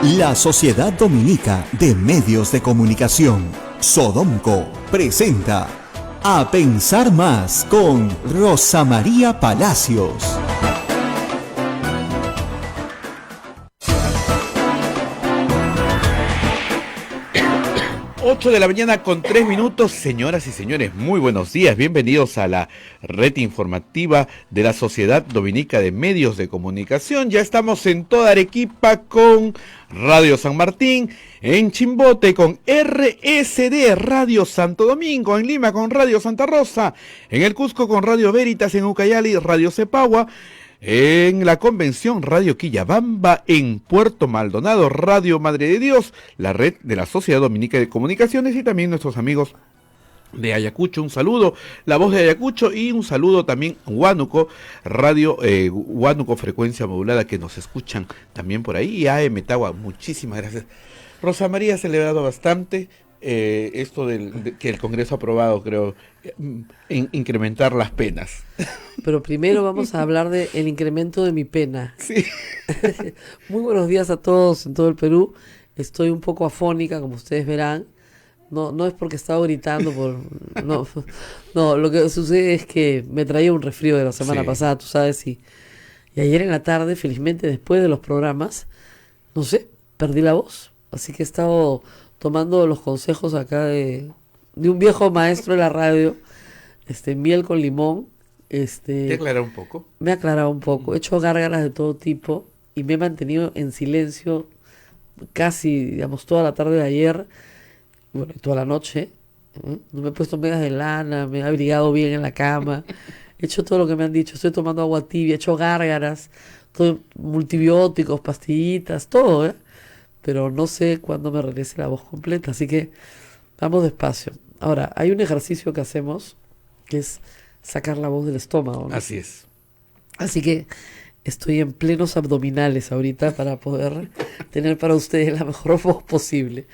La Sociedad Dominica de Medios de Comunicación, Sodomco, presenta A Pensar Más con Rosa María Palacios. 8 de la mañana con 3 minutos, señoras y señores, muy buenos días, bienvenidos a la red informativa de la Sociedad Dominica de Medios de Comunicación. Ya estamos en toda Arequipa con Radio San Martín, en Chimbote con RSD Radio Santo Domingo, en Lima con Radio Santa Rosa, en el Cusco con Radio Veritas, en Ucayali Radio Cepagua, en la Convención Radio Quillabamba, en Puerto Maldonado Radio Madre de Dios, la red de la Sociedad Dominica de Comunicaciones y también nuestros amigos de Ayacucho, un saludo, La Voz de Ayacucho, y un saludo también Huánuco, Radio Huánuco Frecuencia Modulada, que nos escuchan también por ahí, y AM Tagua, muchísimas gracias. Rosa María ha celebrado bastante esto que el Congreso ha aprobado, creo, incrementar las penas. Pero primero vamos a hablar del incremento de mi pena. Sí. Muy buenos días a todos en todo el Perú. Estoy un poco afónica, como ustedes verán. No es porque estaba gritando no, lo que sucede es que me traía un resfrío de la semana pasada, tú sabes, y ayer en la tarde, felizmente después de los programas, no sé, perdí la voz. Así que he estado tomando los consejos acá de un viejo maestro de la radio, miel con limón. ¿Te aclaró un poco? Me ha aclarado un poco, he hecho gárgaras de todo tipo y me he mantenido en silencio casi, digamos, toda la tarde de ayer, bueno, y toda la noche. No me he puesto medias de lana, me he abrigado bien en la cama, he hecho todo lo que me han dicho, estoy tomando agua tibia, he hecho gárgaras, todo, multibióticos, pastillitas, todo, pero no sé cuándo me regrese la voz completa, así que vamos despacio. Ahora, hay un ejercicio que hacemos que es sacar la voz del estómago, ¿no? Así es. Así que estoy en plenos abdominales ahorita para poder tener para ustedes la mejor voz posible.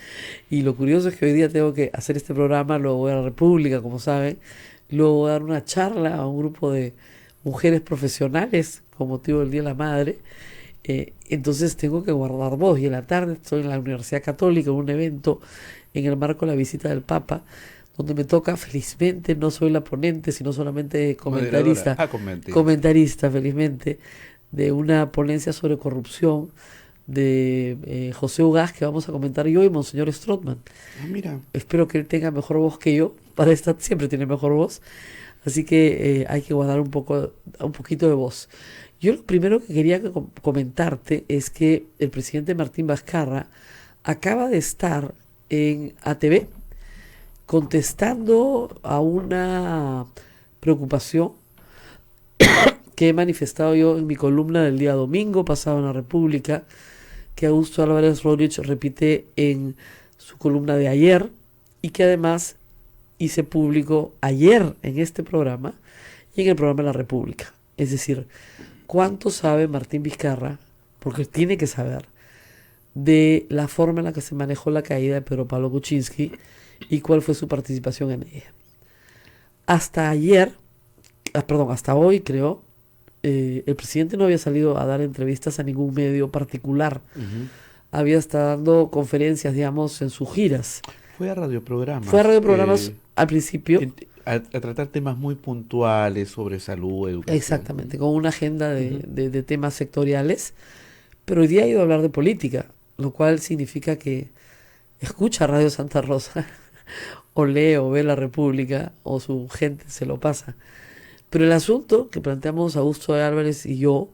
Y lo curioso es que hoy día tengo que hacer este programa, luego voy a la República, como saben, luego voy a dar una charla a un grupo de mujeres profesionales con motivo del Día de la Madre. Entonces tengo que guardar voz, y en la tarde estoy en la Universidad Católica en un evento en el marco de la visita del Papa, donde me toca, felizmente, no soy la ponente, sino solamente comentarista, comentarista, felizmente, de una ponencia sobre corrupción de José Ugaz, que vamos a comentar yo y Monseñor Strootman. Mira. Espero que él tenga mejor voz que yo, para esta siempre tiene mejor voz, así que hay que guardar un poquito de voz. Yo lo primero que quería comentarte es que el presidente Martín Vizcarra acaba de estar en ATV contestando a una preocupación que he manifestado yo en mi columna del día domingo pasado en la República, que Augusto Álvarez Rodríguez repite en su columna de ayer, y que además hice público ayer en este programa y en el programa de la República. Es decir, ¿cuánto sabe Martín Vizcarra? Porque tiene que saber de la forma en la que se manejó la caída de Pedro Pablo Kuczynski y cuál fue su participación en ella. Hasta hoy creo, el presidente no había salido a dar entrevistas a ningún medio particular. Uh-huh. Había estado dando conferencias, digamos, en sus giras. Fue a radioprogramas. Al principio. A tratar temas muy puntuales sobre salud, educación. Exactamente, con una agenda de temas sectoriales. Pero hoy día ha ido a hablar de política, lo cual significa que escucha Radio Santa Rosa, o lee o ve La República, o su gente se lo pasa. Pero el asunto que planteamos Augusto Álvarez y yo,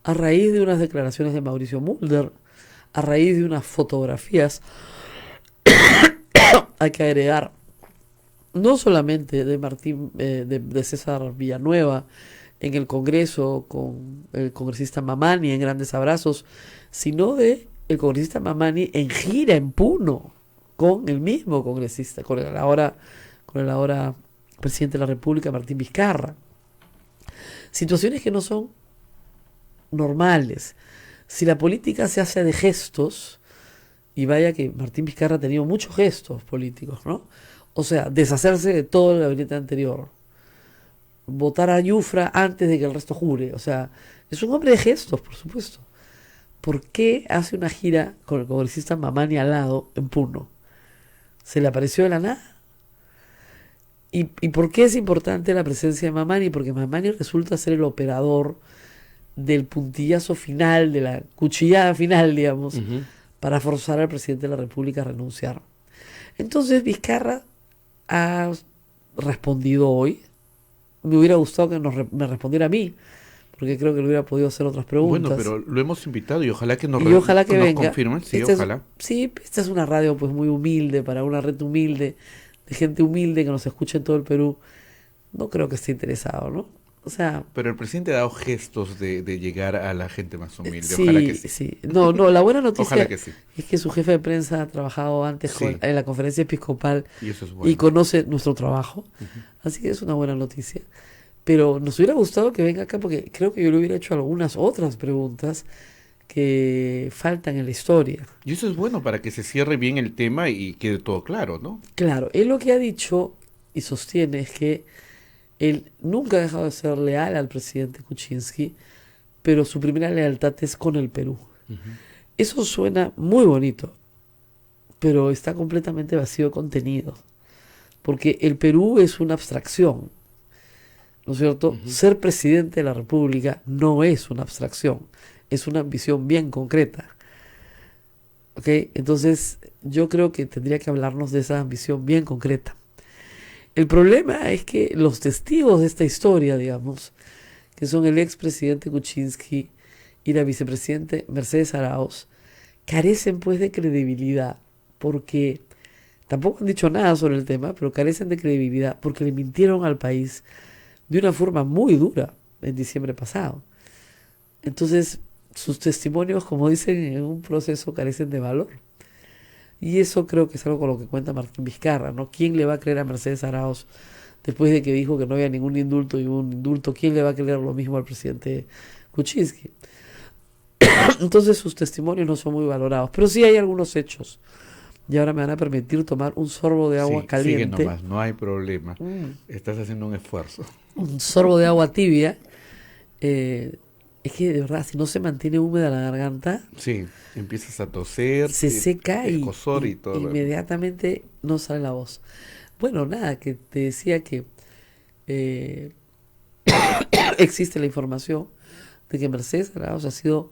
a raíz de unas declaraciones de Mauricio Mulder, a raíz de unas fotografías, hay que agregar, no solamente de César Villanueva en el Congreso con el congresista Mamani en grandes abrazos, sino de el congresista Mamani en gira en Puno con el mismo congresista, con el ahora presidente de la República, Martín Vizcarra. Situaciones que no son normales. Si la política se hace de gestos, y vaya que Martín Vizcarra ha tenido muchos gestos políticos, ¿no? O sea, deshacerse de todo el gabinete anterior, votar a Yufra antes de que el resto jure, o sea, es un hombre de gestos, por supuesto. ¿por qué hace una gira con el congresista Mamani al lado en Puno? ¿Se le apareció de la nada? ¿Y por qué es importante la presencia de Mamani? Porque Mamani resulta ser el operador del puntillazo final, de la cuchillada final, digamos, para forzar al presidente de la República a renunciar. Entonces Vizcarra ha respondido hoy. Me hubiera gustado que me respondiera a mí, porque creo que le hubiera podido hacer otras preguntas. Bueno, pero lo hemos invitado y ojalá que ojalá que nos venga. confirmen. Sí, Esta ojalá. Esta es una radio pues muy humilde, para una red humilde, de gente humilde que nos escucha en todo el Perú. No creo que esté interesado, ¿no? O sea... Pero el presidente ha dado gestos de llegar a la gente más humilde. Sí, Ojalá que sí. sí. No, la buena noticia Ojalá que sí. es que su jefe de prensa ha trabajado antes Sí. en la conferencia episcopal Y eso es bueno. y conoce nuestro trabajo. Así que es una buena noticia. Pero nos hubiera gustado que venga acá porque creo que yo le hubiera hecho algunas otras preguntas que faltan en la historia. Y eso es bueno para que se cierre bien el tema y quede todo claro, ¿no? Claro, él lo que ha dicho y sostiene es que él nunca ha dejado de ser leal al presidente Kuczynski, pero su primera lealtad es con el Perú. Eso suena muy bonito, pero está completamente vacío de contenido, porque el Perú es una abstracción, ¿no es cierto? Ser presidente de la República no es una abstracción, es una ambición bien concreta. ¿Ok? Entonces, yo creo que tendría que hablarnos de esa ambición bien concreta. El problema es que los testigos de esta historia, digamos, que son el expresidente Kuczynski y la vicepresidente Mercedes Arauz, carecen pues de credibilidad, porque tampoco han dicho nada sobre el tema, pero carecen de credibilidad porque le mintieron al país de una forma muy dura en diciembre pasado. Entonces, sus testimonios, como dicen, en un proceso carecen de valor. Y eso creo que es algo con lo que cuenta Martín Vizcarra, ¿no? ¿Quién le va a creer a Mercedes Arauz después de que dijo que no había ningún indulto y hubo un indulto? ¿Quién le va a creer lo mismo al presidente Kuczynski? Entonces sus testimonios no son muy valorados, pero sí hay algunos hechos. Y ahora me van a permitir tomar un sorbo de agua caliente. Sigue nomás, no hay problema. Estás haciendo un esfuerzo. Un sorbo de agua tibia. Es que de verdad, si no se mantiene húmeda la garganta, sí, empiezas a toser, se seca y todo inmediatamente no sale la voz. Bueno, nada, que te decía que existe la información de que Mercedes Arauz ha sido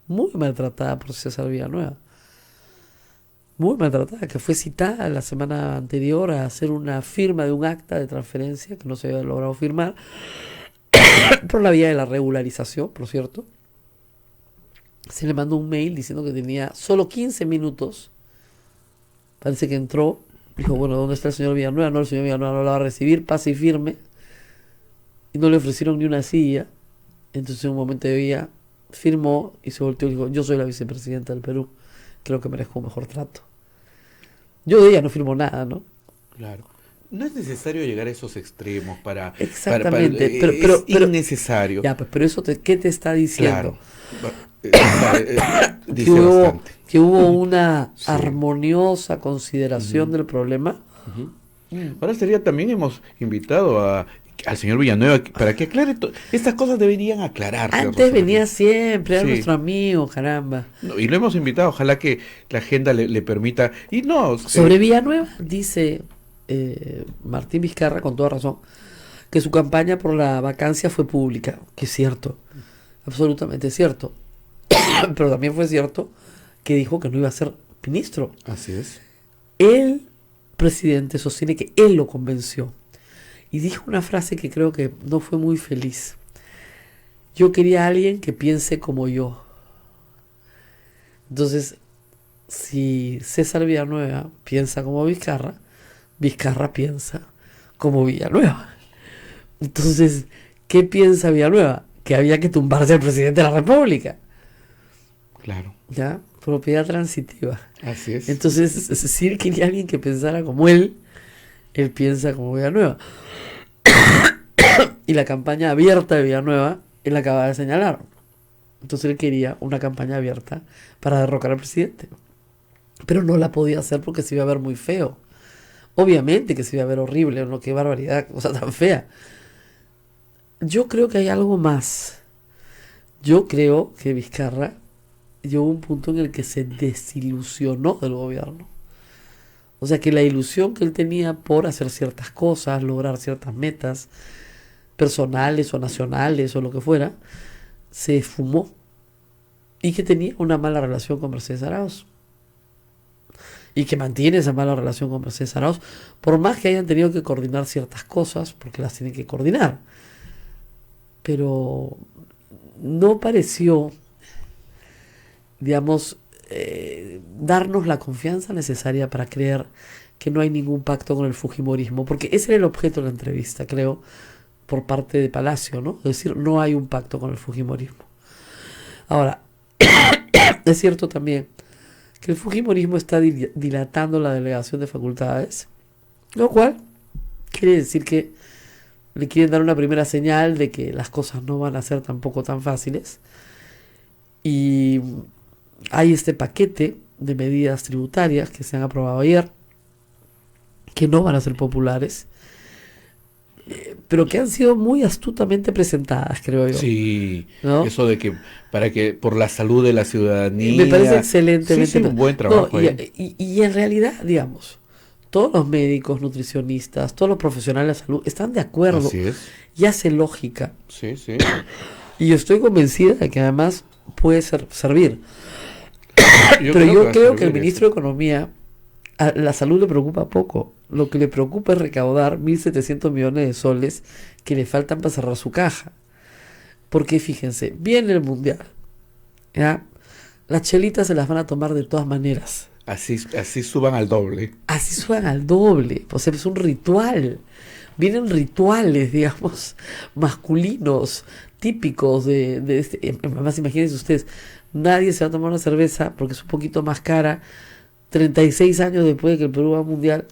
muy maltratada por César Villanueva. Muy maltratada, que fue citada la semana anterior a hacer una firma de un acta de transferencia que no se había logrado firmar por la vía de la regularización, por cierto. Se le mandó un mail diciendo que tenía solo 15 minutos. Parece que entró, dijo, bueno, ¿dónde está el señor Villanueva? No, el señor Villanueva no la va a recibir, pase y firme. Y no le ofrecieron ni una silla. Entonces en un momento de día firmó y se volteó y dijo, yo soy la vicepresidenta del Perú, creo que merezco un mejor trato. Yo de ella no firmo nada, ¿no? Claro. No es necesario llegar a esos extremos para... Exactamente. Pero es innecesario. Ya, pues, pero eso ¿qué te está diciendo? Claro. Dice bastante. Que hubo una armoniosa consideración del problema. Ahora también hemos invitado al señor Villanueva para que aclare estas cosas. Deberían aclararse. Antes venía siempre, era nuestro amigo, caramba. No, y lo hemos invitado, ojalá que la agenda le permita. Y no sobre Villanueva dice Martín Vizcarra, con toda razón, que su campaña por la vacancia fue pública, que es cierto, absolutamente cierto. Pero también fue cierto que dijo que no iba a ser ministro. Así es. El presidente sostiene que él lo convenció y dijo una frase que creo que no fue muy feliz. Yo quería a alguien que piense como yo. Entonces, si César Villanueva piensa como Vizcarra, Vizcarra piensa como Villanueva. Entonces, ¿qué piensa Villanueva? Que había que tumbarse al presidente de la República. Claro. ¿Ya? Propiedad transitiva. Así es. Entonces, si él quería alguien que pensara como él piensa como Villanueva. Y la campaña abierta de Villanueva, él acaba de señalar. Entonces él quería una campaña abierta para derrocar al presidente. Pero no la podía hacer porque se iba a ver muy feo. Obviamente que se iba a ver horrible, ¿no? Qué barbaridad, cosa tan fea. Yo creo que hay algo más. Yo creo que Vizcarra llegó un punto en el que se desilusionó del gobierno. O sea que la ilusión que él tenía por hacer ciertas cosas, lograr ciertas metas personales o nacionales o lo que fuera, se esfumó. Y que tenía una mala relación con Mercedes Arauz. Y que mantiene esa mala relación con Mercedes Arauz, por más que hayan tenido que coordinar ciertas cosas, porque las tienen que coordinar. Pero no pareció, digamos, darnos la confianza necesaria para creer que no hay ningún pacto con el fujimorismo, porque ese era el objeto de la entrevista, creo, por parte de Palacio, ¿no? Es decir, no hay un pacto con el fujimorismo. Ahora, es cierto también que el fujimorismo está dilatando la delegación de facultades, lo cual quiere decir que le quieren dar una primera señal de que las cosas no van a ser tampoco tan fáciles. Y hay este paquete de medidas tributarias que se han aprobado ayer, que no van a ser populares, pero que han sido muy astutamente presentadas, creo yo. Sí, ¿no? Eso de que para que por la salud de la ciudadanía. Me parece excelentemente. Sí, un buen trabajo. No, y en realidad, digamos, todos los médicos, nutricionistas, todos los profesionales de la salud están de acuerdo. Así es. Y hace lógica. Sí, sí. Y yo estoy convencida de que además puede servir. Pero yo creo que el ministro de Economía, a la salud le preocupa poco. Lo que le preocupa es recaudar 1.700 millones de soles que le faltan para cerrar su caja. Porque fíjense, viene el Mundial, ¿ya? Las chelitas se las van a tomar de todas maneras. Así suban al doble. Así suban al doble. O sea, es un ritual. Vienen rituales, digamos, masculinos, típicos de este. Además, imagínense ustedes, nadie se va a tomar una cerveza porque es un poquito más cara 36 años después de que el Perú va al Mundial,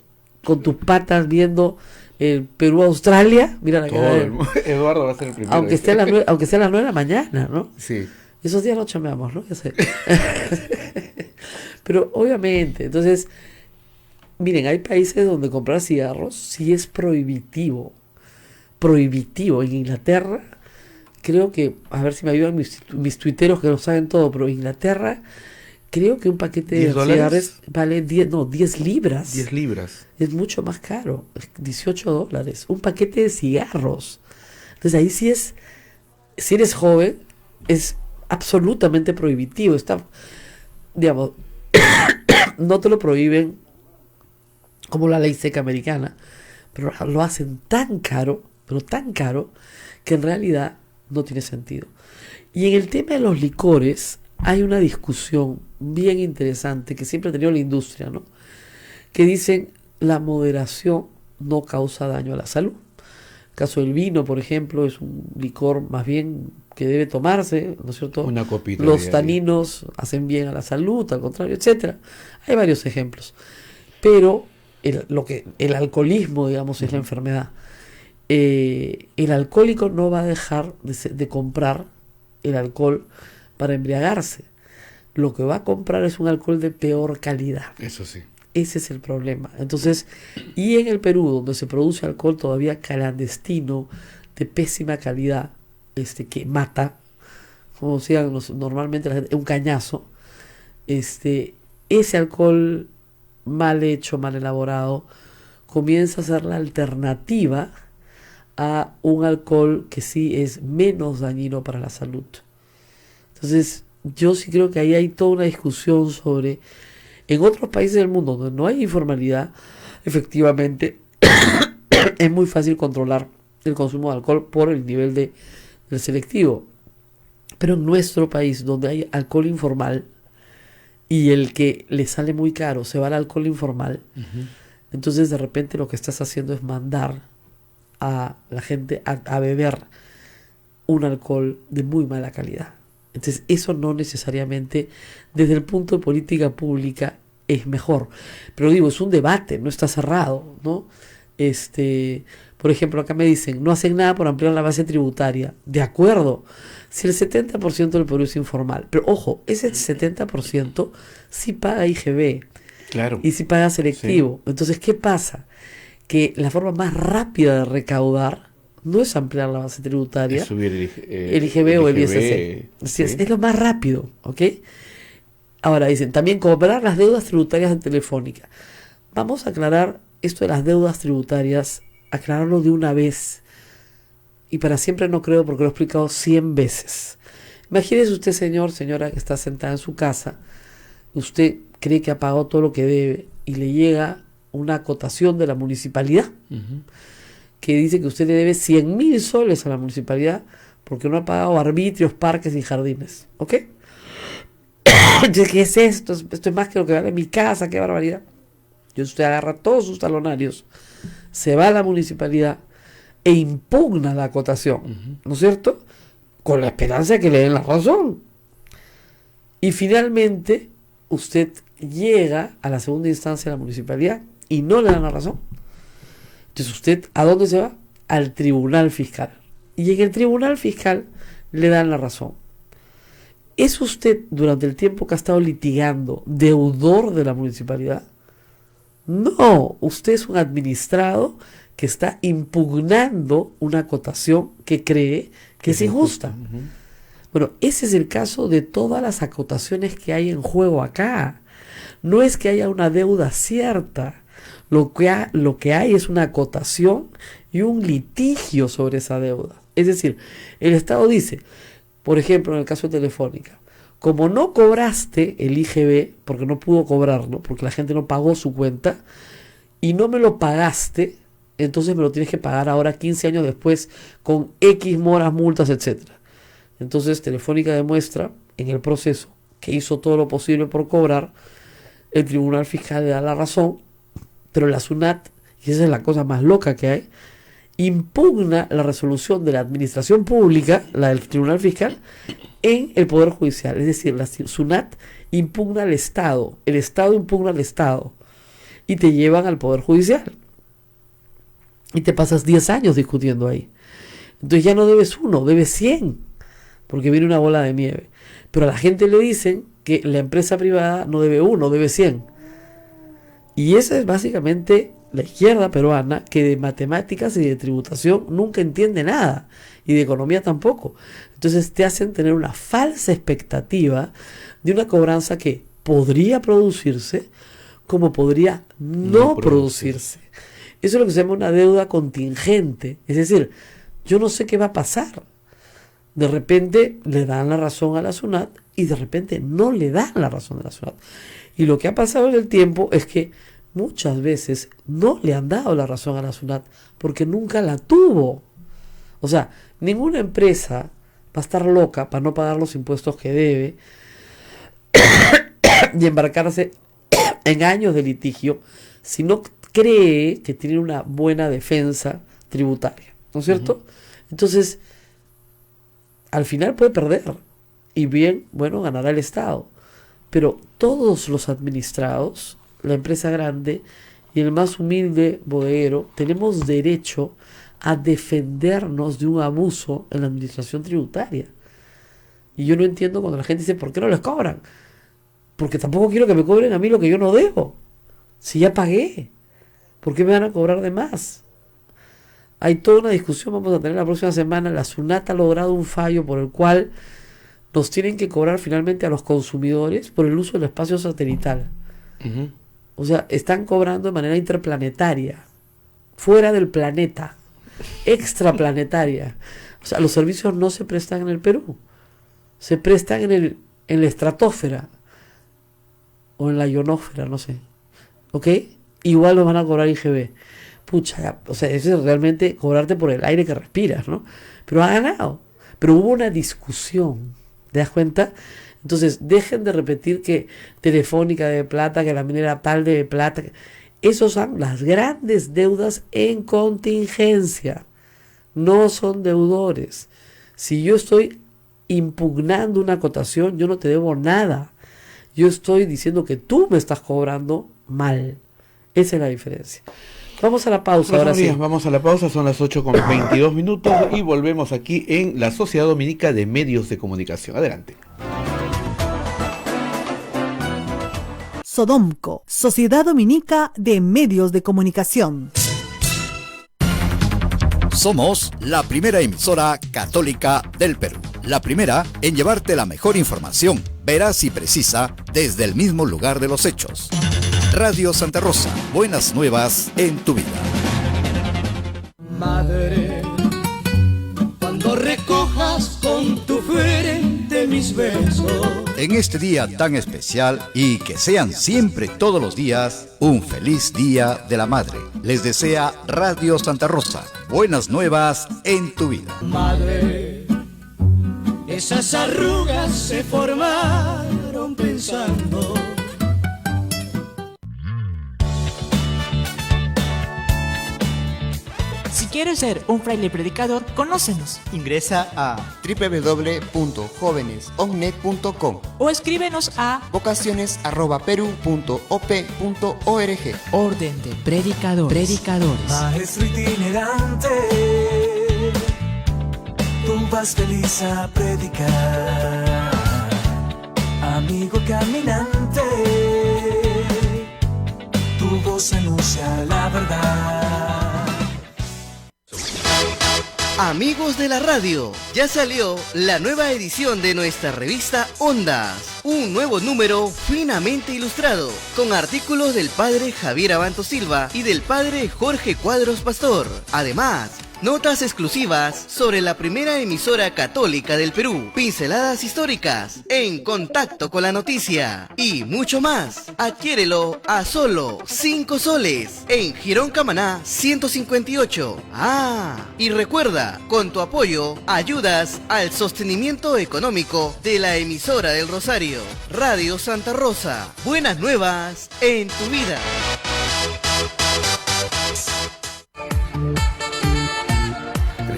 con tus patas viendo el Perú-Australia. Mira la cara de Eduardo va a ser el primero. aunque sea a las 9 de la mañana, ¿no? Sí. Esos días no chameamos, ¿no? Ya sé. Pero obviamente, entonces, miren, hay países donde comprar cigarros sí es prohibitivo. Prohibitivo. En Inglaterra, creo que, a ver si me ayudan mis tuiteros que lo saben todo, pero en Inglaterra, creo que un paquete de cigarros vale 10 libras. 10 libras. Es mucho más caro, $18. Un paquete de cigarros. Entonces ahí sí es, si eres joven, es absolutamente prohibitivo. Está, digamos, no te lo prohíben como la ley seca americana, pero lo hacen tan caro, pero tan caro, que en realidad no tiene sentido. Y en el tema de los licores hay una discusión bien interesante que siempre ha tenido la industria, ¿no? Que dicen la moderación no causa daño a la salud. El caso del vino, por ejemplo, es un licor más bien que debe tomarse, ¿no es cierto? Una copita. Los taninos hacen bien a la salud, al contrario, etcétera. Hay varios ejemplos. Pero el alcoholismo, digamos, es la enfermedad. El alcohólico no va a dejar de comprar el alcohol para embriagarse. Lo que va a comprar es un alcohol de peor calidad. Eso sí. Ese es el problema. Entonces, y en el Perú, donde se produce alcohol todavía clandestino, de pésima calidad, que mata, como decían normalmente la gente, un cañazo, ese alcohol mal hecho, mal elaborado, comienza a ser la alternativa a un alcohol que sí es menos dañino para la salud. Entonces, yo sí creo que ahí hay toda una discusión sobre, en otros países del mundo donde no hay informalidad, efectivamente, es muy fácil controlar el consumo de alcohol por el nivel del selectivo. Pero en nuestro país, donde hay alcohol informal, y el que le sale muy caro se va al alcohol informal, entonces de repente lo que estás haciendo es mandar a la gente a beber un alcohol de muy mala calidad. Entonces eso no necesariamente desde el punto de política pública es mejor, pero digo, es un debate, no está cerrado, ¿no? Por ejemplo, acá me dicen, no hacen nada por ampliar la base tributaria. De acuerdo, si el 70% del Perú es informal, pero ojo, ese 70% sí paga IGB. Claro. Y sí paga selectivo. Sí. Entonces, ¿qué pasa? Que la forma más rápida de recaudar no es ampliar la base tributaria, es subir el IGB o el ISC. Sí. Es lo más rápido, ¿ok? Ahora dicen, también cobrar las deudas tributarias de Telefónica. Vamos a aclarar esto de las deudas tributarias, aclararlo de una vez. Y para siempre no creo, porque lo he explicado 100 veces. Imagínese usted, señor, señora, que está sentada en su casa, usted cree que ha pagado todo lo que debe y le llega una acotación de la municipalidad que dice que usted le debe 100.000 soles a la municipalidad porque no ha pagado arbitrios, parques y jardines. ¿Ok? ¿Qué es esto? Esto es más que lo que vale mi casa, qué barbaridad. Y usted agarra todos sus talonarios, se va a la municipalidad e impugna la acotación, ¿no es cierto? Con la esperanza de que le den la razón. Y finalmente usted llega a la segunda instancia de la municipalidad y no le dan la razón. Entonces usted, ¿a dónde se va? Al tribunal fiscal. Y en el tribunal fiscal le dan la razón. ¿Es usted, durante el tiempo que ha estado litigando, deudor de la municipalidad? No, usted es un administrado que está impugnando una acotación que cree que es injusta. Bueno, ese es el caso de todas las acotaciones que hay en juego acá. No es que haya una deuda cierta. Lo que hay es una acotación y un litigio sobre esa deuda. Es decir, el Estado dice, por ejemplo, en el caso de Telefónica, como no cobraste el IGB, porque no pudo cobrarlo, porque la gente no pagó su cuenta, y no me lo pagaste, entonces me lo tienes que pagar ahora 15 años después con X moras, multas, etc. Entonces Telefónica demuestra en el proceso que hizo todo lo posible por cobrar, el tribunal fiscal le da la razón, pero la SUNAT, y esa es la cosa más loca que hay, impugna la resolución de la administración pública, la del tribunal fiscal, en el Poder Judicial. Es decir, la SUNAT impugna al Estado, el Estado impugna al Estado, y te llevan al Poder Judicial. Y te pasas 10 años discutiendo ahí. Entonces ya no debes 1, debes 100, porque viene una bola de nieve. Pero a la gente le dicen que la empresa privada no debe 1, debe 100. Y esa es básicamente la izquierda peruana, que de matemáticas y de tributación nunca entiende nada, y de economía tampoco. Entonces te hacen tener una falsa expectativa de una cobranza que podría producirse como podría no producirse. Eso es lo que se llama una deuda contingente. Es decir, yo no sé qué va a pasar. De repente le dan la razón a la SUNAT y de repente no le dan la razón a la SUNAT. Y lo que ha pasado en el tiempo es que muchas veces no le han dado la razón a la SUNAT porque nunca la tuvo. O sea, ninguna empresa va a estar loca para no pagar los impuestos que debe y embarcarse en años de litigio si no cree que tiene una buena defensa tributaria, ¿no es cierto? Entonces, al final puede perder y bien, bueno, ganará el Estado. Pero todos los administrados, la empresa grande y el más humilde bodeguero, tenemos derecho a defendernos de un abuso en la administración tributaria. Y yo no entiendo cuando la gente dice, ¿por qué no les cobran? Porque tampoco quiero que me cobren a mí lo que yo no debo. Si ya pagué, ¿por qué me van a cobrar de más? Hay toda una discusión, vamos a tener la próxima semana. La SUNAT ha logrado un fallo por el cual nos tienen que cobrar finalmente a los consumidores por el uso del espacio satelital. O sea, están cobrando de manera interplanetaria, fuera del planeta, extraplanetaria. O sea, los servicios no se prestan en el Perú, se prestan en la estratosfera o en la ionósfera, no sé. ¿Ok? Igual nos van a cobrar IGB. Pucha, o sea, eso es realmente cobrarte por el aire que respiras, ¿no? Pero ha ganado. Pero hubo una discusión, ¿te das cuenta? Entonces, dejen de repetir que Telefónica debe plata, que la minera tal debe plata. Esos son las grandes deudas en contingencia. No son deudores. Si yo estoy impugnando una acotación, yo no te debo nada. Yo estoy diciendo que tú me estás cobrando mal. Esa es la diferencia. Vamos a la pausa. Ahora sí. Vamos a la pausa, son las 8:22 y volvemos aquí en la Sociedad Dominica de Medios de Comunicación. Adelante. Sodomco, Sociedad Dominica de Medios de Comunicación. Somos la primera emisora católica del Perú. La primera en llevarte la mejor información, veraz y precisa, desde el mismo lugar de los hechos. Radio Santa Rosa, buenas nuevas en tu vida. Madre, cuando recojas con tu frente mis besos. En este día tan especial y que sean siempre todos los días, un feliz Día de la Madre. Les desea Radio Santa Rosa, buenas nuevas en tu vida. Madre, esas arrugas se formaron pensando. Si quieres ser un fraile predicador, conócenos. Ingresa a www.jovenesomnet.com O escríbenos a vocaciones@peru.op.org. Orden de Predicadores. Maestro itinerante, tú vas feliz a predicar. Amigo caminante, tu voz anuncia la verdad. Amigos de la radio, ya salió la nueva edición de nuestra revista Ondas. Un nuevo número finamente ilustrado, con artículos del padre Javier Abanto Silva y del padre Jorge Cuadros Pastor. Además, notas exclusivas sobre la primera emisora católica del Perú, pinceladas históricas, en contacto con la noticia y mucho más. Adquiérelo a solo 5 soles en Girón Camaná 158. Y recuerda, con tu apoyo ayudas al sostenimiento económico de la emisora del Rosario, Radio Santa Rosa. Buenas nuevas en tu vida.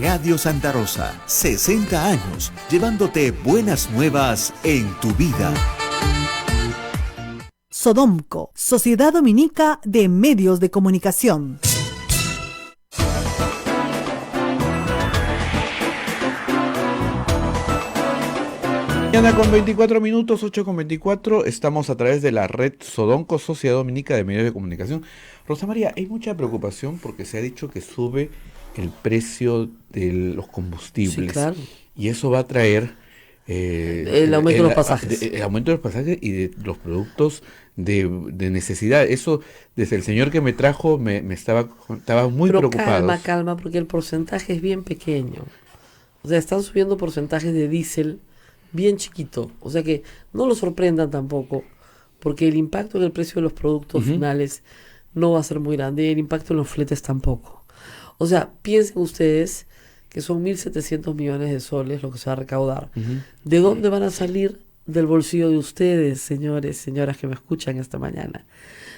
Radio Santa Rosa, 60 años, llevándote buenas nuevas en tu vida. Sodomco, Sociedad Dominica de Medios de Comunicación. Mañana con 24 minutos, 8 con 24, estamos a través de la red Sodomco, Sociedad Dominica de Medios de Comunicación. Rosa María, hay mucha preocupación porque se ha dicho que sube el precio de los combustibles. Sí, claro. Y eso va a traer el aumento de los pasajes. El aumento de los pasajes y de los productos de necesidad. Eso, desde el señor que me trajo, estaba muy preocupado. Calma, porque el porcentaje es bien pequeño. O sea, están subiendo porcentajes de diésel bien chiquito. O sea que no lo sorprendan tampoco, porque el impacto en el precio de los productos finales no va a ser muy grande y el impacto en los fletes tampoco. O sea, piensen ustedes que son 1.700 millones de soles lo que se va a recaudar. ¿De dónde van a salir? Del bolsillo de ustedes, señores, señoras que me escuchan esta mañana.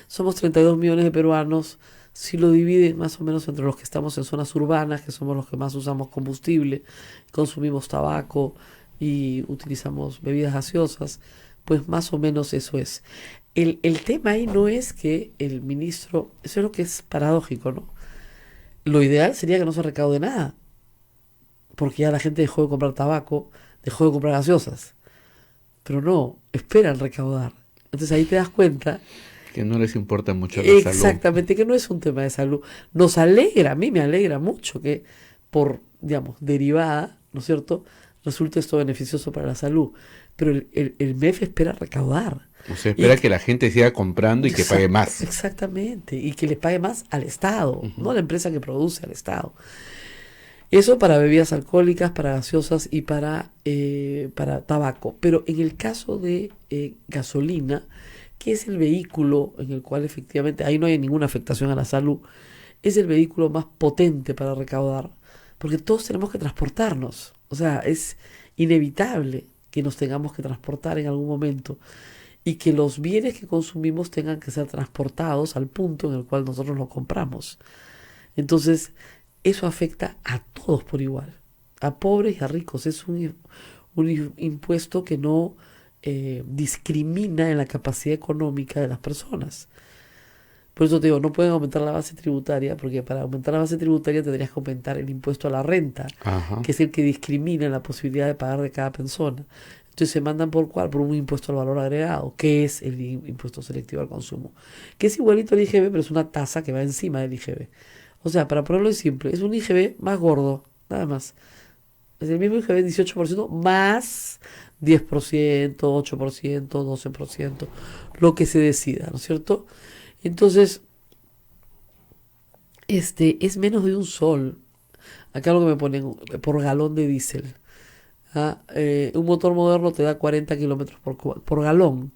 Somos 32 millones de peruanos. Si lo dividen más o menos entre los que estamos en zonas urbanas, que somos los que más usamos combustible, consumimos tabaco y utilizamos bebidas gaseosas, pues más o menos eso es. El tema ahí no es que el ministro, eso es lo que es paradójico, ¿no? Lo ideal sería que no se recaude nada, porque ya la gente dejó de comprar tabaco, dejó de comprar gaseosas, pero no, esperan recaudar. Entonces ahí te das cuenta que no les importa mucho la salud. Exactamente, que no es un tema de salud. Nos alegra, a mí me alegra mucho que por, digamos, derivada, ¿no es cierto?, resulte esto beneficioso para la salud, pero el MEF espera recaudar. O sea, espera que la gente siga comprando y que pague más. Exactamente, y que le pague más al Estado, no a la empresa que produce, al Estado. Eso para bebidas alcohólicas, para gaseosas y para tabaco. Pero en el caso de gasolina, que es el vehículo en el cual efectivamente ahí no hay ninguna afectación a la salud, es el vehículo más potente para recaudar, porque todos tenemos que transportarnos. O sea, es inevitable que nos tengamos que transportar en algún momento y que los bienes que consumimos tengan que ser transportados al punto en el cual nosotros los compramos. Entonces, eso afecta a todos por igual, a pobres y a ricos. Es un impuesto que no discrimina en la capacidad económica de las personas. Por eso te digo, no pueden aumentar la base tributaria, porque para aumentar la base tributaria tendrías que aumentar el impuesto a la renta, que es el que discrimina la posibilidad de pagar de cada persona. Entonces se mandan por un impuesto al valor agregado, que es el impuesto selectivo al consumo, que es igualito al IGB, pero es una tasa que va encima del IGB. O sea, para ponerlo en simple, es un IGB más gordo, nada más. Es el mismo IGB 18% más 10%, 8%, 12%, lo que se decida, ¿no es cierto? Entonces, es menos de un sol. Acá lo que me ponen por galón de diésel. Un motor moderno te da 40 kilómetros por galón.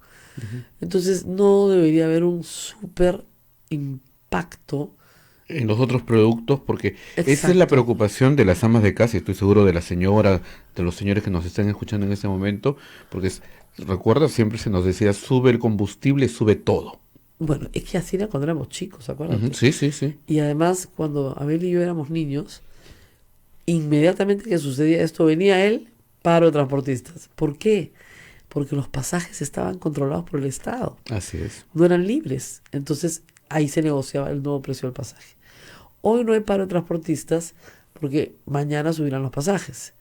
Entonces no debería haber un súper impacto en los otros productos, porque esa es la Exacto. preocupación de las amas de casa, y estoy seguro de la señora, de los señores que nos están escuchando en este momento, porque recuerda, siempre se nos decía, sube el combustible, sube todo. Bueno, es que así era cuando éramos chicos, acuérdate. Sí, sí, sí. Y además, cuando Abel y yo éramos niños, inmediatamente que sucedía esto, venía el paro de transportistas. ¿Por qué? Porque los pasajes estaban controlados por el Estado. Así es. No eran libres. Entonces, ahí se negociaba el nuevo precio del pasaje. Hoy no hay paro de transportistas porque mañana subirán los pasajes.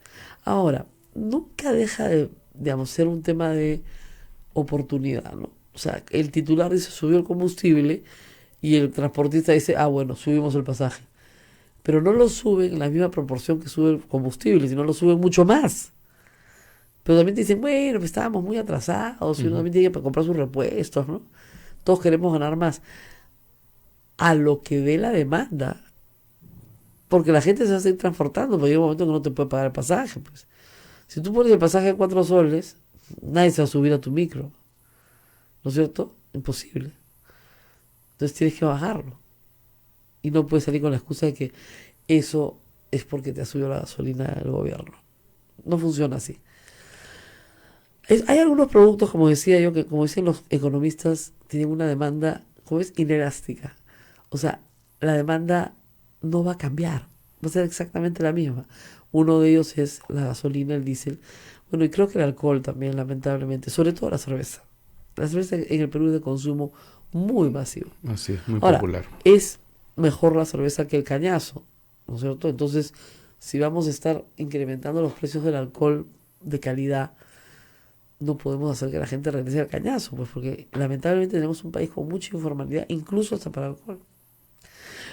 Ahora, nunca deja de, digamos, ser un tema de oportunidad, ¿no? O sea, el titular dice subió el combustible y el transportista dice, bueno, subimos el pasaje. Pero no lo suben en la misma proporción que sube el combustible, sino lo suben mucho más. Pero también te dicen, bueno, pues estábamos muy atrasados, y uno también tiene que comprar sus repuestos, ¿no? Todos queremos ganar más. A lo que dé la demanda. Porque la gente se va a seguir transportando, porque llega un momento que no te puede pagar el pasaje, pues. Si tú pones el pasaje a 4 soles, nadie se va a subir a tu micro. ¿No es cierto? Imposible. Entonces tienes que bajarlo. Y no puedes salir con la excusa de que eso es porque te ha subido la gasolina del gobierno. No funciona así. Hay algunos productos, como decía yo, que como dicen los economistas, tienen una demanda, como es, inelástica. O sea, la demanda no va a cambiar. Va a ser exactamente la misma. Uno de ellos es la gasolina, el diésel. Bueno, y creo que el alcohol también, lamentablemente. Sobre todo la cerveza. La cerveza en el Perú es de consumo muy masivo. Así es, muy Ahora, popular. es mejor la cerveza que el cañazo, ¿no es cierto? Entonces, si vamos a estar incrementando los precios del alcohol de calidad, no podemos hacer que la gente regrese al cañazo, pues porque lamentablemente tenemos un país con mucha informalidad, incluso hasta para el alcohol.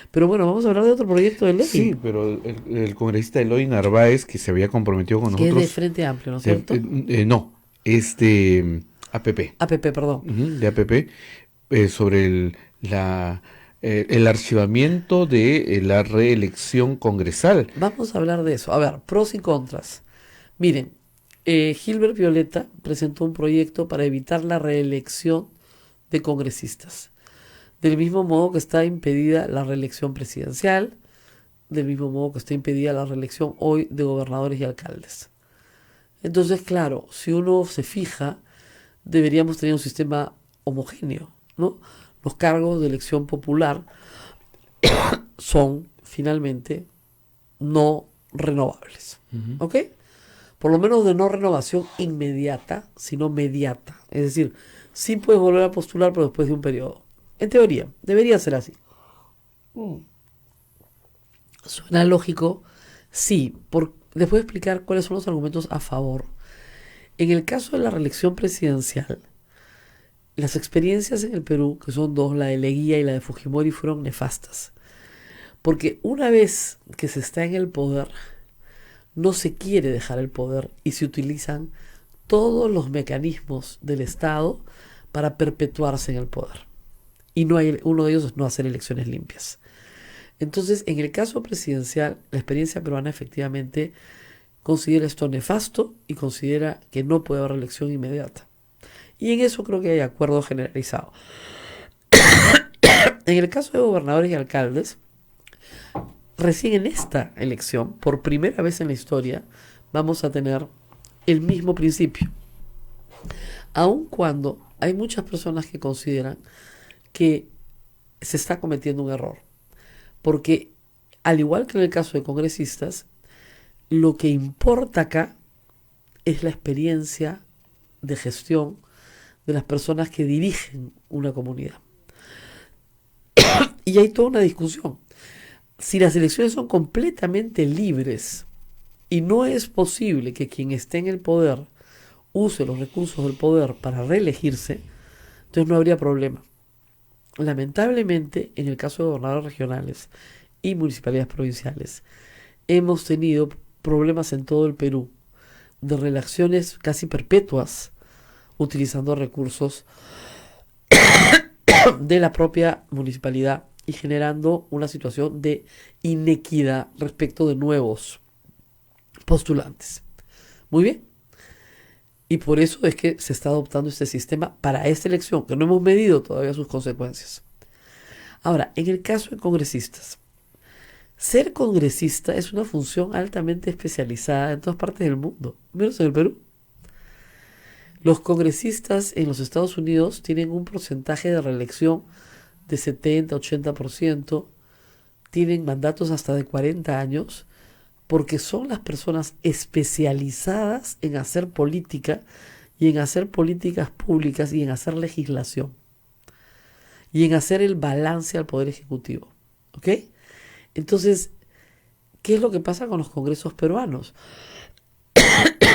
Pero bueno, vamos a hablar de otro proyecto de ley. Sí, pero el congresista Eloy Narváez, que se había comprometido con que nosotros... es de Frente Amplio, ¿no es cierto? No, es de APP. APP, perdón. De APP, sobre el archivamiento de la reelección congresal. Vamos a hablar de eso. A ver, pros y contras. Miren, Gilbert Violeta presentó un proyecto para evitar la reelección de congresistas. Del mismo modo que está impedida la reelección presidencial, del mismo modo que está impedida la reelección hoy de gobernadores y alcaldes. Entonces, claro, si uno se fija, deberíamos tener un sistema homogéneo, ¿no? Los cargos de elección popular son, finalmente, no renovables. ¿Ok? Por lo menos de no renovación inmediata, sino mediata. Es decir, sí puedes volver a postular, pero después de un periodo. En teoría, debería ser así. ¿Suena lógico? Sí. Les voy a explicar cuáles son los argumentos a favor. En el caso de la reelección presidencial, las experiencias en el Perú, que son dos, la de Leguía y la de Fujimori, fueron nefastas. Porque una vez que se está en el poder, no se quiere dejar el poder y se utilizan todos los mecanismos del Estado para perpetuarse en el poder. Y uno de ellos es no hacer elecciones limpias. Entonces, en el caso presidencial, la experiencia peruana efectivamente considera esto nefasto y considera que no puede haber elección inmediata. Y en eso creo que hay acuerdo generalizado. En el caso de gobernadores y alcaldes, recién en esta elección, por primera vez en la historia, vamos a tener el mismo principio. Aun cuando hay muchas personas que consideran que se está cometiendo un error. Porque, al igual que en el caso de congresistas, lo que importa acá es la experiencia de gestión de las personas que dirigen una comunidad. Y hay toda una discusión. Si las elecciones son completamente libres y no es posible que quien esté en el poder use los recursos del poder para reelegirse, entonces no habría problema. Lamentablemente, en el caso de gobernadores regionales y municipalidades provinciales, hemos tenido problemas en todo el Perú, de relaciones casi perpetuas, utilizando recursos de la propia municipalidad y generando una situación de inequidad respecto de nuevos postulantes. Muy bien. Y por eso es que se está adoptando este sistema para esta elección, que no hemos medido todavía sus consecuencias. Ahora, en el caso de congresistas, ser congresista es una función altamente especializada en todas partes del mundo, menos en el Perú. Los congresistas en los Estados Unidos tienen un porcentaje de reelección de 70-80%, tienen mandatos hasta de 40 años, porque son las personas especializadas en hacer política y en hacer políticas públicas y en hacer legislación y en hacer el balance al Poder Ejecutivo. ¿Ok? Entonces, ¿qué es lo que pasa con los congresos peruanos?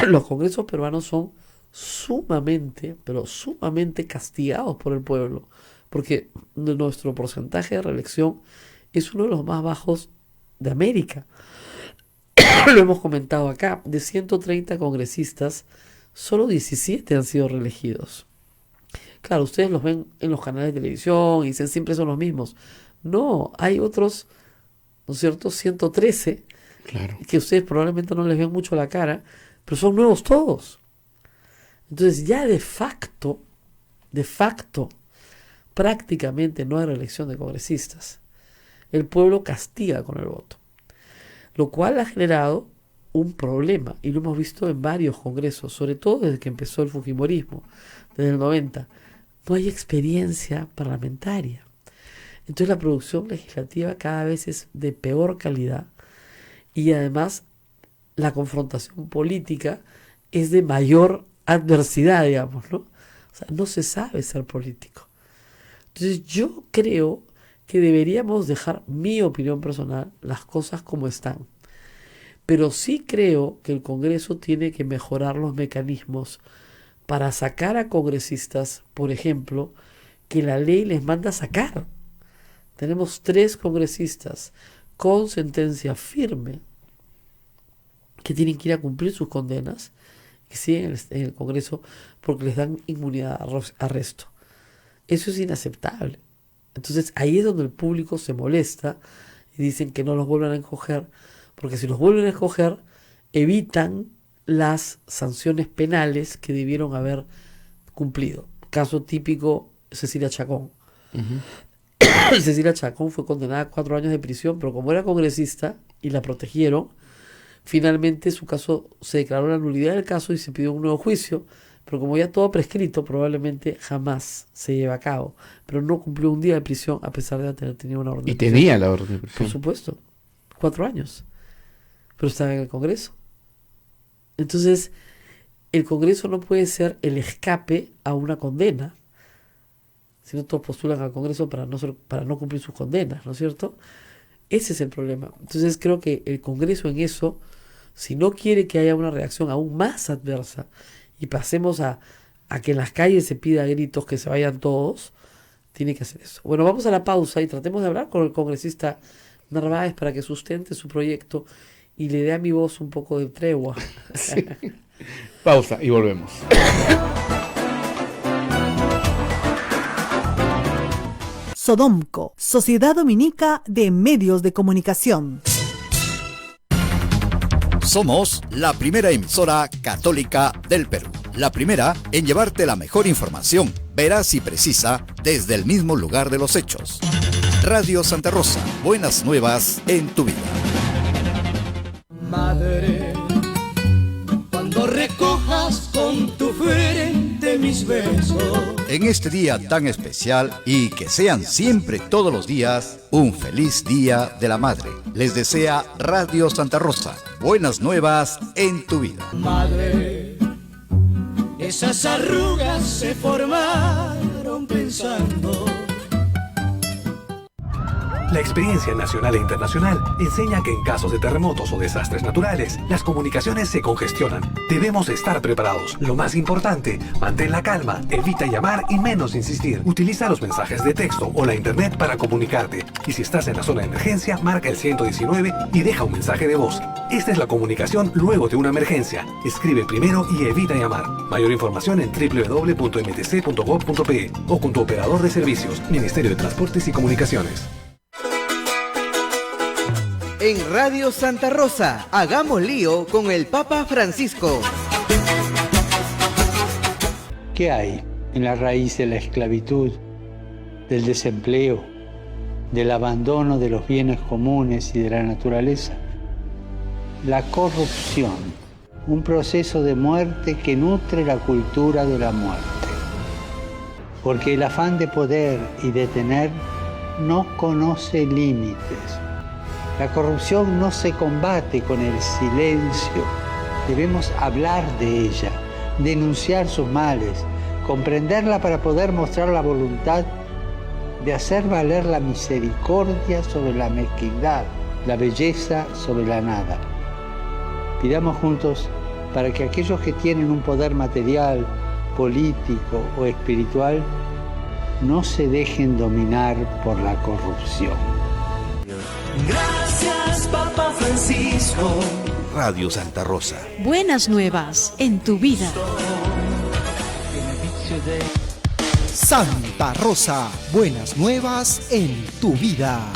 Los congresos peruanos son sumamente, pero sumamente castigados por el pueblo, porque nuestro porcentaje de reelección es uno de los más bajos de América. Lo hemos comentado acá, de 130 congresistas, solo 17 han sido reelegidos. Claro, ustedes los ven en los canales de televisión y dicen siempre son los mismos. No, hay otros, ¿no es cierto?, 113, claro, que ustedes probablemente no les ven mucho la cara, pero son nuevos todos. Entonces ya de facto, prácticamente no hay reelección de congresistas. El pueblo castiga con el voto, lo cual ha generado un problema, y lo hemos visto en varios congresos, sobre todo desde que empezó el fujimorismo, desde el 90. No hay experiencia parlamentaria. Entonces la producción legislativa cada vez es de peor calidad y además la confrontación política es de mayor adversidad, digamos, ¿no? O sea, no se sabe ser político. Entonces yo creo que deberíamos dejar, mi opinión personal, las cosas como están. Pero sí creo que el Congreso tiene que mejorar los mecanismos para sacar a congresistas, por ejemplo, que la ley les manda sacar. Tenemos 3 congresistas con sentencia firme que tienen que ir a cumplir sus condenas, que siguen en el Congreso porque les dan inmunidad de arresto. Eso es inaceptable. Entonces ahí es donde el público se molesta y dicen que no los vuelvan a escoger, porque si los vuelven a escoger, evitan las sanciones penales que debieron haber cumplido. Caso típico, Cecilia Chacón. Uh-huh. Cecilia Chacón fue condenada a 4 años de prisión, pero como era congresista y la protegieron, finalmente su caso se declaró la nulidad del caso y se pidió un nuevo juicio, pero como ya todo prescrito, probablemente jamás se lleve a cabo. Pero no cumplió un día de prisión a pesar de tener tenido una orden de prisión. Y tenía la orden de prisión. Por supuesto, 4 años. Pero estaba en el Congreso. Entonces, el Congreso no puede ser el escape a una condena. Si no, todos postulan al Congreso para no cumplir sus condenas, ¿no es cierto? Ese es el problema. Entonces creo que el Congreso en eso, si no quiere que haya una reacción aún más adversa y pasemos a que en las calles se pida a gritos que se vayan todos, tiene que hacer eso. Bueno, vamos a la pausa y tratemos de hablar con el congresista Narváez para que sustente su proyecto y le dé a mi voz un poco de tregua. Sí. Pausa y volvemos. Sodomco, Sociedad Dominica de Medios de Comunicación. Somos la primera emisora católica del Perú. La primera en llevarte la mejor información, veraz y precisa, desde el mismo lugar de los hechos. Radio Santa Rosa, buenas nuevas en tu vida. Madre, cuando recojas con tu frente mis besos. En este día tan especial y que sean siempre todos los días, un feliz día de la madre. Les desea Radio Santa Rosa. Buenas nuevas en tu vida. Madre, esas arrugas se formaron pensando. La experiencia nacional e internacional enseña que en casos de terremotos o desastres naturales, las comunicaciones se congestionan. Debemos estar preparados. Lo más importante, mantén la calma, evita llamar y menos insistir. Utiliza los mensajes de texto o la internet para comunicarte. Y si estás en la zona de emergencia, marca el 119 y deja un mensaje de voz. Esta es la comunicación luego de una emergencia. Escribe primero y evita llamar. Mayor información en www.mtc.gov.pe o con tu operador de servicios, Ministerio de Transportes y Comunicaciones. En Radio Santa Rosa, hagamos lío con el Papa Francisco. ¿Qué hay en la raíz de la esclavitud, del desempleo, del abandono de los bienes comunes y de la naturaleza? La corrupción, un proceso de muerte que nutre la cultura de la muerte. Porque el afán de poder y de tener no conoce límites. La corrupción no se combate con el silencio. Debemos hablar de ella, denunciar sus males, comprenderla para poder mostrar la voluntad de hacer valer la misericordia sobre la mezquindad, la belleza sobre la nada. Pidamos juntos para que aquellos que tienen un poder material, político o espiritual no se dejen dominar por la corrupción. Gracias, Papa Francisco. Radio Santa Rosa. Buenas nuevas en tu vida. Santa Rosa, buenas nuevas en tu vida.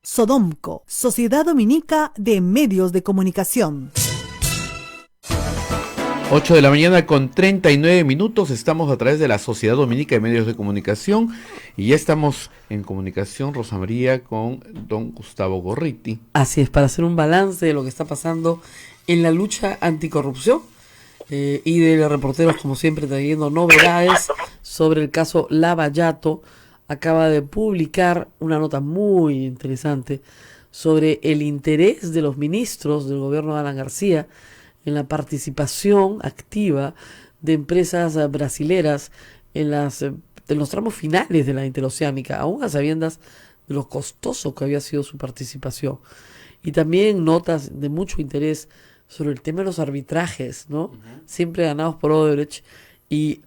Sodomco, Sociedad Dominica de Medios de Comunicación. 8 de la mañana con 39 minutos, estamos a través de la Sociedad Dominica de Medios de Comunicación y ya estamos en comunicación, Rosa María, con don Gustavo Gorriti. Así es, para hacer un balance de lo que está pasando en la lucha anticorrupción y de reporteros, como siempre, trayendo novedades sobre el caso Lavallato. Acaba de publicar una nota muy interesante sobre el interés de los ministros del gobierno de Alan García en la participación activa de empresas brasileras en los tramos finales de la interoceánica, aún a sabiendas de lo costoso que había sido su participación. Y también notas de mucho interés sobre el tema de los arbitrajes, ¿no? Siempre ganados por Odebrecht, y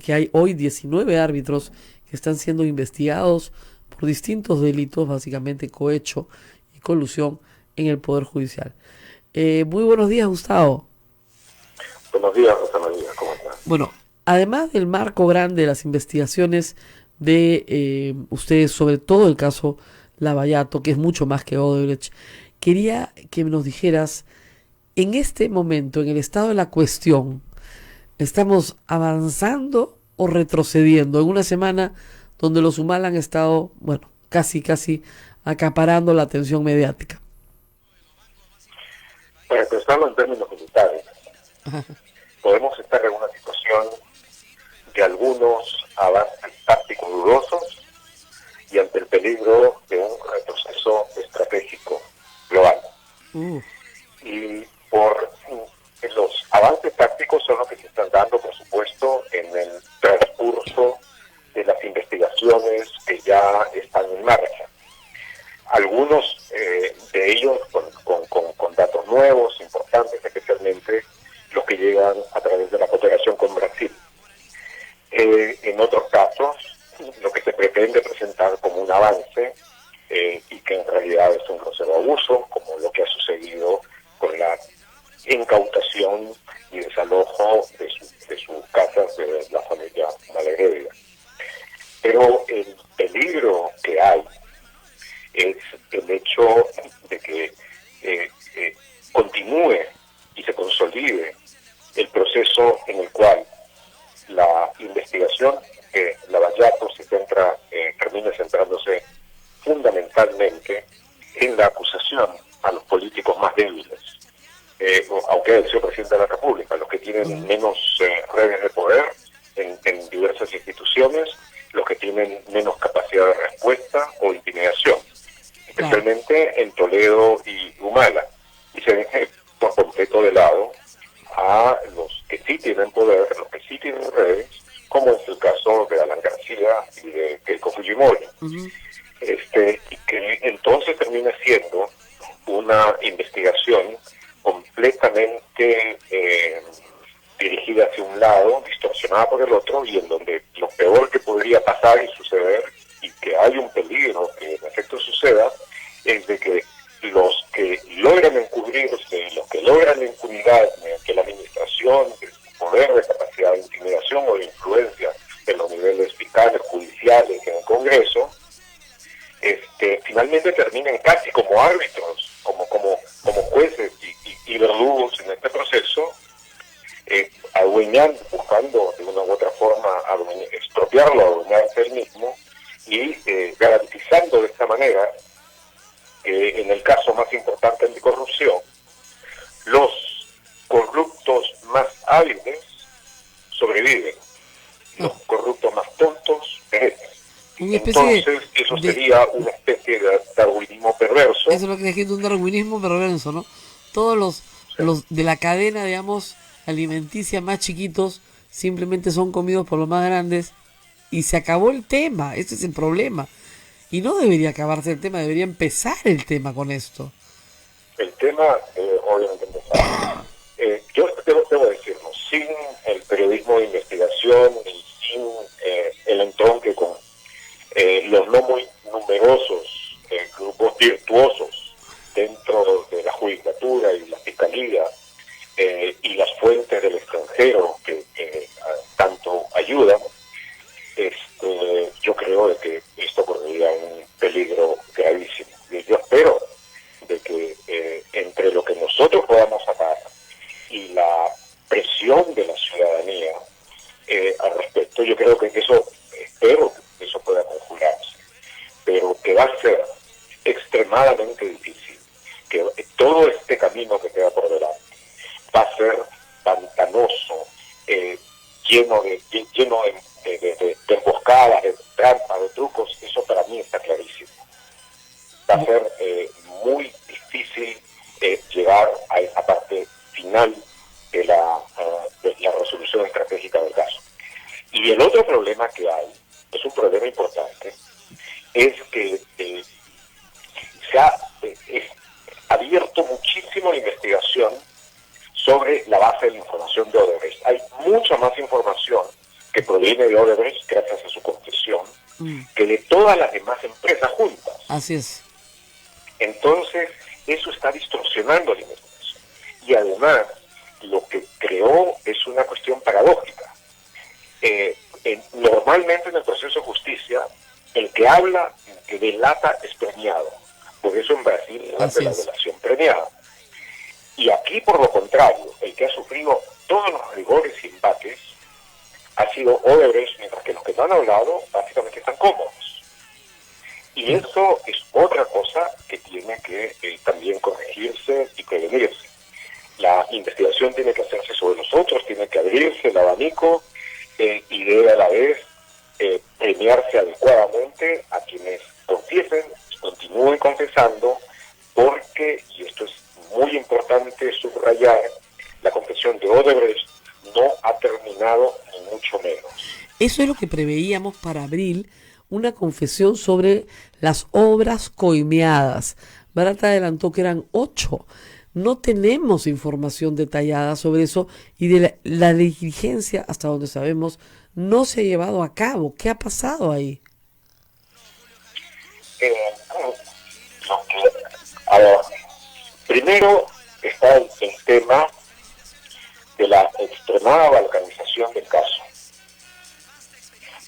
que hay hoy 19 árbitros que están siendo investigados por distintos delitos, básicamente cohecho y colusión en el Poder Judicial. Muy buenos días, Gustavo. Buenos días, Rosa María, ¿cómo estás? Bueno, además del marco grande de las investigaciones de ustedes sobre todo el caso Lavallato, que es mucho más que Odebrecht, quería que nos dijeras, en este momento, en el estado de la cuestión, ¿estamos avanzando o retrocediendo en una semana donde los Humala han estado, bueno, casi acaparando la atención mediática? Para pensarlo en términos militares, podemos estar en una situación de algunos avances tácticos dudosos y ante el peligro de un retroceso estratégico global. Y por los avances tácticos son los que se están dando, por supuesto, en el transcurso de las investigaciones que ya están en marcha. Algunos de ellos con datos nuevos, importantes, especialmente los que llegan a través de la cooperación con Brasil. En otros casos, lo que se pretende presentar como un avance y que en realidad es un grosero abuso, como lo que ha sucedido con la incautación y desalojo de sus casas de la familia Malheredia. Pero el peligro que hay es el hecho de que continúe y se consolide el proceso en el cual la investigación que Lavallato termina centrándose fundamentalmente en la acusación a los políticos más débiles, aunque haya sido presidente de la República, los que tienen menos redes de poder en diversas instituciones, los que tienen menos capacidad de respuesta o intimidación, especialmente en Toledo y Humala, y se deje por completo de lado a los que sí tienen poder, los que sí tienen redes, como es el caso de Alan García y de Keiko Fujimori. Y que entonces termina siendo una investigación completamente dirigida hacia un lado, distorsionada por el otro, y en donde lo peor que podría pasar y suceder, y que hay un peligro que en efecto suceda, es de que los que logran encubrirse, los que logran la impunidad mediante la administración del poder de capacidad de intimidación o de influencia en los niveles fiscales, judiciales, en el Congreso, finalmente terminen casi como árbitros, como jueces y verdugos en este proceso, adueñando, buscando de una u otra forma expropiarlo, adueñarse él mismo, y garantizando de esta manera que en el caso más importante de corrupción, los corruptos más hábiles sobreviven, los corruptos más tontos perecen. Entonces eso sería una especie de darwinismo perverso. Eso es lo que es un darwinismo perverso, ¿no? Todos los de la cadena, digamos, alimenticia más chiquitos simplemente son comidos por los más grandes y se acabó el tema. Ese es el problema. Y no debería acabarse el tema, debería empezar el tema con esto. El tema, obviamente, empezar. Yo debo decirlo, sin el periodismo de investigación y sin el entronque con los no muy numerosos grupos virtuosos dentro de la judicatura y la fiscalía y las fuentes del extranjero que tanto ayudan, yo creo de que esto correría un peligro gravísimo. Y yo espero de que entre lo que nosotros podamos sacar y la presión de la ciudadanía al respecto, yo creo que espero que eso pueda conjugarse, pero que va a ser extremadamente difícil, que todo este camino que queda por delante va a ser pantanoso, lleno de emboscadas, de trampas, de trucos. Eso para mí está clarísimo. Va a ser muy difícil llegar a esa parte final de la resolución estratégica del caso. Y el otro problema que hay, es un problema importante, es que se ha abierto muchísimo la investigación sobre la base de la información de Odebrecht. Hay mucha más información que proviene de Odebrecht gracias a su confesión que de todas las demás empresas juntas. Así es. Entonces, eso está distorsionando la investigación. Y además, lo que creó es una cuestión paradójica. Normalmente en el proceso de justicia, el que habla, el que delata es premiado. Por eso en Brasil es la delación premiada. Y aquí, por lo contrario, el que ha sufrido todos los rigores y embates ha sido Odebrecht, mientras que los que no han hablado básicamente están cómodos. Y eso es otra cosa que tiene que también corregirse y prevenirse. La investigación tiene que hacerse sobre nosotros, tiene que abrirse el abanico y debe a la vez premiarse adecuadamente a quienes confiesen, continúen confesando, porque, y esto es muy importante subrayar, la confesión de Odebrecht no ha terminado ni mucho menos. Eso es lo que preveíamos para abril, una confesión sobre las obras coimeadas. Barata adelantó que eran 8. No tenemos información detallada sobre eso y de la diligencia, hasta donde sabemos, no se ha llevado a cabo. ¿Qué ha pasado ahí? A ver, primero está el tema de la extremada balcanización del caso.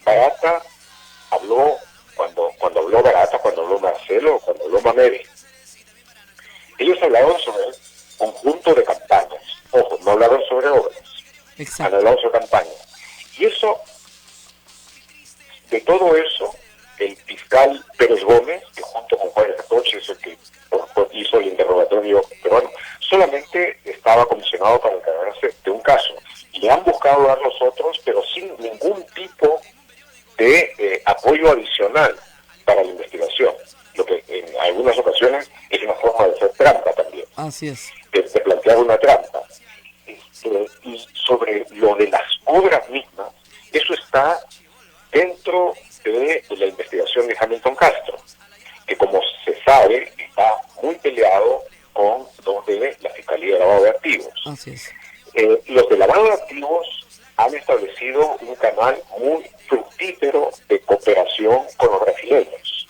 Barata habló, cuando habló Barata, cuando habló Marcelo, cuando habló Mamede, ellos hablaron sobre el conjunto de campañas. Ojo, no hablaron sobre obras. Exacto. Han hablado sobre campañas. Y eso, de todo eso, el fiscal Pérez Gómez, que junto con Juárez Atoche es el que hizo el interrogatorio peruano, solamente estaba comisionado para encargarse de un caso. Y le han buscado dar los otros, pero sin ningún tipo de apoyo adicional para la investigación. Lo que en algunas ocasiones es una forma de hacer trampa también. Así es. De plantear una trampa. Y sobre lo de las obras mismas, eso es está dentro de la investigación de Hamilton Castro, que como se sabe está muy peleado con los de la Fiscalía de Lavado de Activos. Así es. Los de lavado de activos han establecido un canal muy fructífero de cooperación con los brasileños.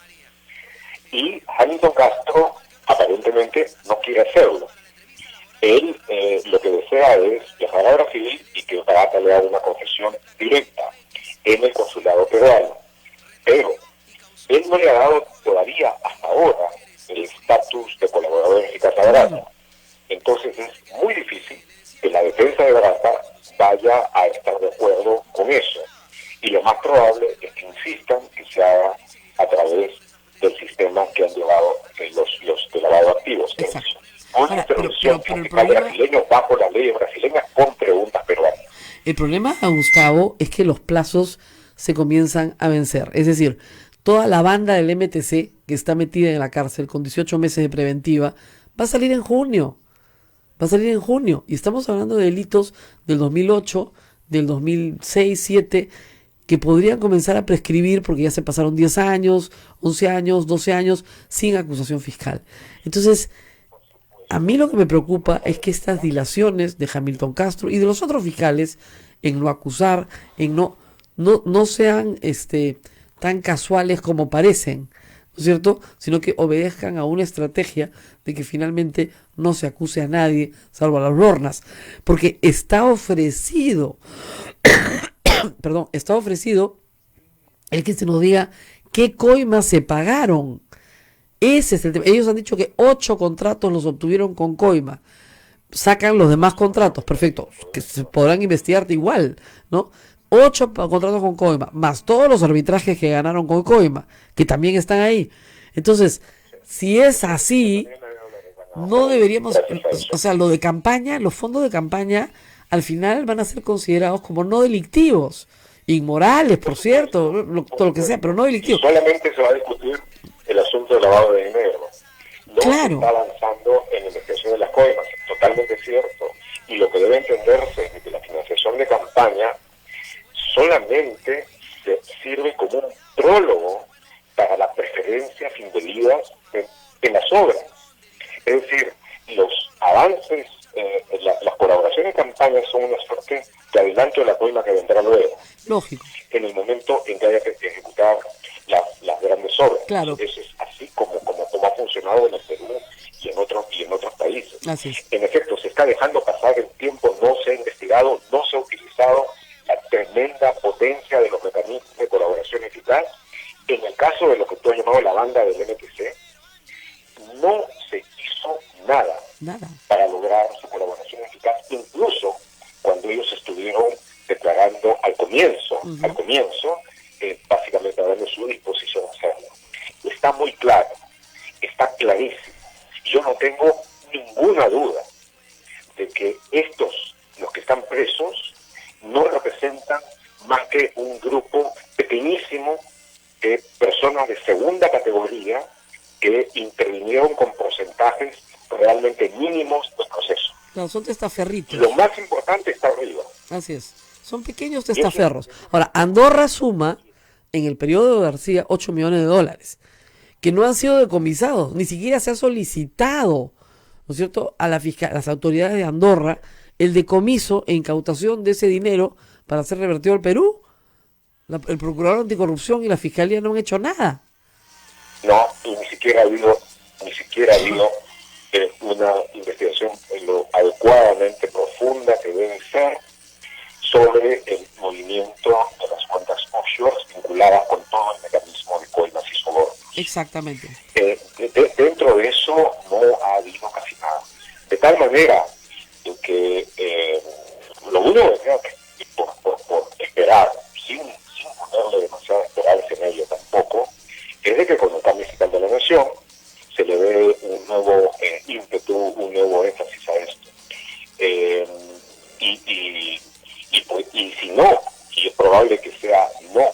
Y Hamilton Castro aparentemente no quiere hacerlo. Él lo que desea es viajar a Brasil y que Brata le haga una confesión directa en el consulado peruano. Pero él no le ha dado todavía hasta ahora el estatus de colaborador eficaz a Brata. Entonces es muy difícil que la defensa de Brata vaya a estar de acuerdo con eso. Y lo más probable es que insistan que se haga a través del sistema que han llevado los de lavado de activos. Una intervención fiscal brasileño bajo las leyes brasileñas con preguntas peruanas. El problema, Gustavo, es que los plazos se comienzan a vencer. Es decir, toda la banda del MTC que está metida en la cárcel con 18 meses de preventiva va a salir en junio. Va a salir en junio. Y estamos hablando de delitos del 2008, del 2006, 2007, que podrían comenzar a prescribir porque ya se pasaron 10 años, 11 años, 12 años sin acusación fiscal. Entonces, a mí lo que me preocupa es que estas dilaciones de Hamilton Castro y de los otros fiscales en no acusar, en no sean tan casuales como parecen, ¿no es cierto? Sino que obedezcan a una estrategia de que finalmente no se acuse a nadie, salvo a las Lornas. Porque está ofrecido, está ofrecido el que se nos diga qué coimas se pagaron. Ese es el tema. Ellos han dicho que 8 contratos los obtuvieron con coima. Sacan los demás contratos, perfecto, que se podrán investigarte igual, ¿no? 8 contratos con coima, más todos los arbitrajes que ganaron con coima, que también están ahí. Entonces, si es así, no deberíamos, o sea, lo de campaña, los fondos de campaña, al final van a ser considerados como no delictivos, inmorales, por cierto, todo lo que sea, pero no delictivos. Y solamente se va a discutir el asunto del lavado de dinero. No se está avanzando en la investigación de las coimas, totalmente cierto. Y lo que debe entenderse es que la financiación de campaña solamente sirve como un prólogo para las preferencias indebidas en las obras. Es decir, los avances, las colaboraciones de campaña son una suerte de adelanto de la coima que vendrá luego. Lógico. En el momento en que haya que ejecutar las grandes obras. Claro. Eso es así como ha funcionado en el Perú y en otros países. Así es. En efecto, se está dejando pasar el tiempo, no se ha investigado, no se ha utilizado la tremenda potencia de los mecanismos de colaboración eficaz. En el caso de lo que tú has llamado la banda del MTC, no se hizo nada para lograr su colaboración eficaz, incluso cuando ellos estuvieron declarando al comienzo, básicamente dando su disposición a hacerlo. Está muy claro, está clarísimo. Yo no tengo ninguna duda de que los que están presos, no representan más que un grupo pequeñísimo de personas de segunda categoría que intervinieron con porcentajes realmente mínimos del proceso. No, son testaferritos. Lo más importante está arriba. Así es. Son pequeños testaferros. Ahora, Andorra suma en el periodo de García $8 millones que no han sido decomisados, ni siquiera se ha solicitado, ¿no es cierto?, a las autoridades de Andorra el decomiso e incautación de ese dinero para ser revertido al Perú. El Procurador Anticorrupción y la Fiscalía no han hecho nada. No, y ni siquiera ha habido una investigación lo adecuadamente profunda que debe ser sobre el movimiento de las cuentas offshore vinculadas con todo el mecanismo de coimas y sobornos. Exactamente. Dentro de eso no ha habido casi nada. De tal manera que lo único que creo que por esperar, sin ponerle demasiada esperanza en ello tampoco, es de que con el cambio fiscal de la nación se le dé un nuevo ímpetu, un nuevo énfasis a esto. Y si no, y es probable que sea no,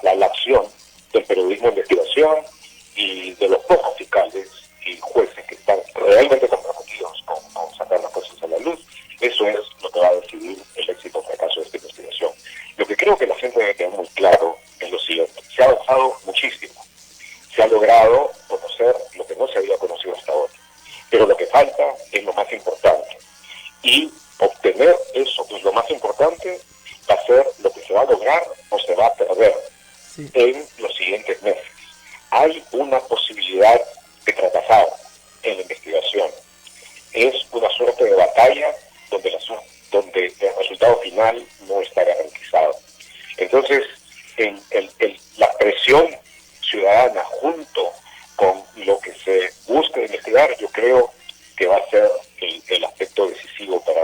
la acción del periodismo de investigación y de los pocos fiscales y jueces que están realmente comprometidos con sacar las cosas a la luz, eso es lo que va a decidir el éxito o fracaso falta es lo más importante. Y obtener eso, que es lo más importante, va a ser lo que se va a lograr o se va a perder en los siguientes meses. Hay una posibilidad de fracasar en la investigación. Es una suerte de batalla donde el resultado final no está garantizado. Entonces, la presión ciudadana junto con lo que se busca investigar, yo creo que va a ser el aspecto decisivo para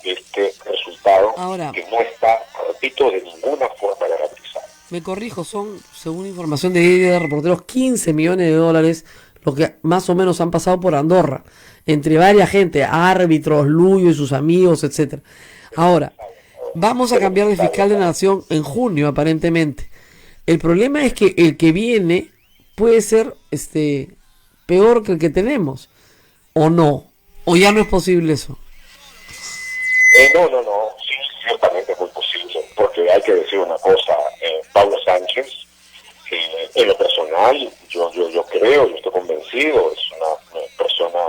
este resultado. Ahora, que no está, repito, de ninguna forma garantizado. Me corrijo, son, según información de Guía de Reporteros, 15 millones de dólares los que más o menos han pasado por Andorra, entre varias gente, árbitros, Luyo y sus amigos, etcétera. Ahora, vamos a cambiar de fiscal de la nación en junio, aparentemente. El problema es que el que viene puede ser peor que el que tenemos, o no, o ya no es posible eso. No, sí, ciertamente es muy posible, porque hay que decir una cosa, Pablo Sánchez, en lo personal, yo creo, yo estoy convencido, es una persona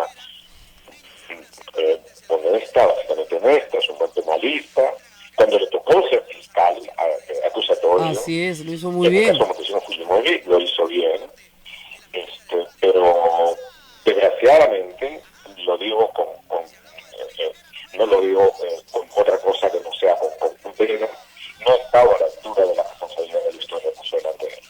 honesta, bastante honesta, es un buen penalista. Cuando le tocó ser fiscal acusatorio, así es, lo hizo muy bien. En el caso de Fujimori lo hizo bien, pero desgraciadamente, lo digo no lo digo con otra cosa que no sea con pena, no ha estado a la altura de la responsabilidad de la historia que puso delante de él.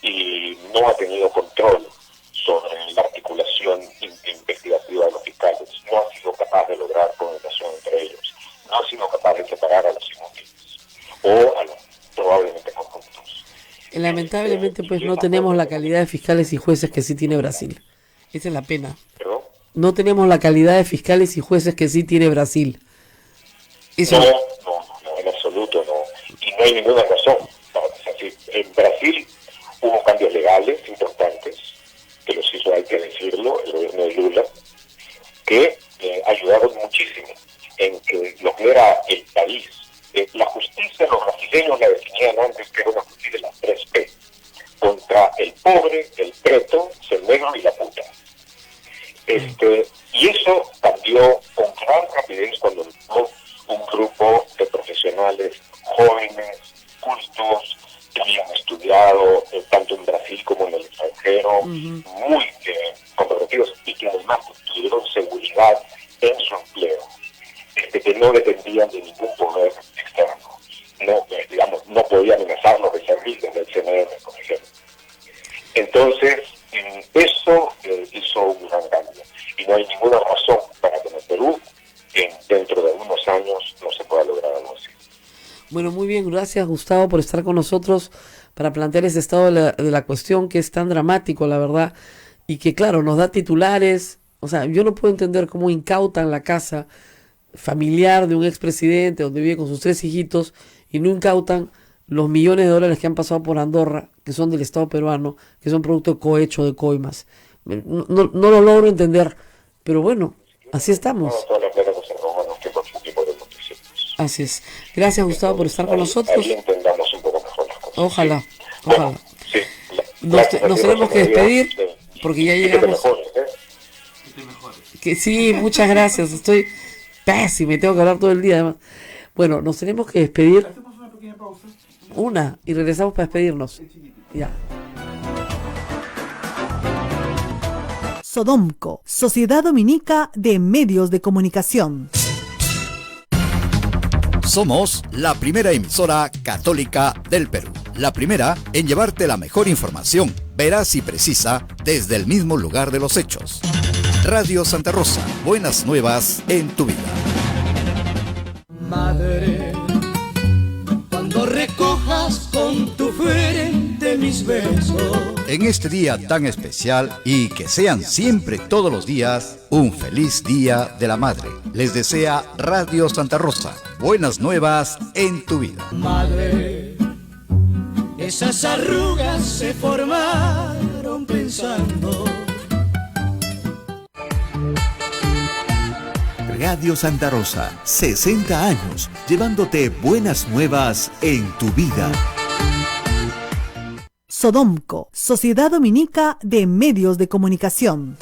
Y no ha tenido control sobre la articulación investigativa de los fiscales, no ha sido capaz de lograr comunicación entre ellos, no ha sido capaz de separar a los inútiles o a los probablemente corruptos. Lamentablemente, pues no tenemos la calidad de fiscales y jueces que sí tiene Brasil. Esa es la pena. No tenemos la calidad de fiscales y jueces que sí tiene Brasil. Eso... No, en absoluto no. Y no hay ninguna razón. En Brasil hubo cambios legales importantes, que los hizo, hay que decirlo, el gobierno de Lula, que ayudaron muchísimo en que lograra el país. La justicia, los brasileños la definían antes que era una justicia de las 3P, contra el pobre, el preto, el negro y la puta. Y eso cambió con gran rapidez cuando un grupo de profesionales jóvenes, cultos, que habían estudiado tanto en Brasil como en el extranjero, muy comprometidos y que además tuvieron seguridad en su empleo, que no dependían de ningún poder externo, no podía amenazarlos de salir desde el CNR, por ejemplo. Entonces, eso hizo un gran cambio. Y no hay ninguna razón para que en el Perú, dentro de unos años, no se pueda lograr algo así. Bueno, muy bien, gracias Gustavo por estar con nosotros para plantear ese estado de la cuestión que es tan dramático, la verdad, y que claro, nos da titulares. O sea, yo no puedo entender cómo incautan la casa familiar de un expresidente donde vive con sus 3 hijitos y no incautan los millones de dólares que han pasado por Andorra, que son del Estado peruano, que son producto cohecho de coimas. No lo logro entender, pero bueno, así estamos. Así es. Gracias, Gustavo, por estar con nosotros. Ahí entendamos un poco mejor las cosas. Ojalá. Sí, nos tenemos que despedir porque ya llegamos. Que sí, muchas gracias. Estoy pésimo y tengo que hablar todo el día además. Bueno, nos tenemos que despedir. Hacemos una pequeña pausa. Y regresamos para despedirnos. Ya. Sodomco, Sociedad Dominica de Medios de Comunicación. Somos la primera emisora católica del Perú. La primera en llevarte la mejor información, veraz y precisa, desde el mismo lugar de los hechos. Radio Santa Rosa, buenas nuevas en tu vida. Madre, cuando recojas con tu frente mis besos. En este día tan especial y que sean siempre todos los días, un feliz Día de la Madre. Les desea Radio Santa Rosa. Buenas nuevas en tu vida. Madre, esas arrugas se formaron pensando. Radio Santa Rosa, 60 años, llevándote buenas nuevas en tu vida. Sodomco, Sociedad Dominica de Medios de Comunicación.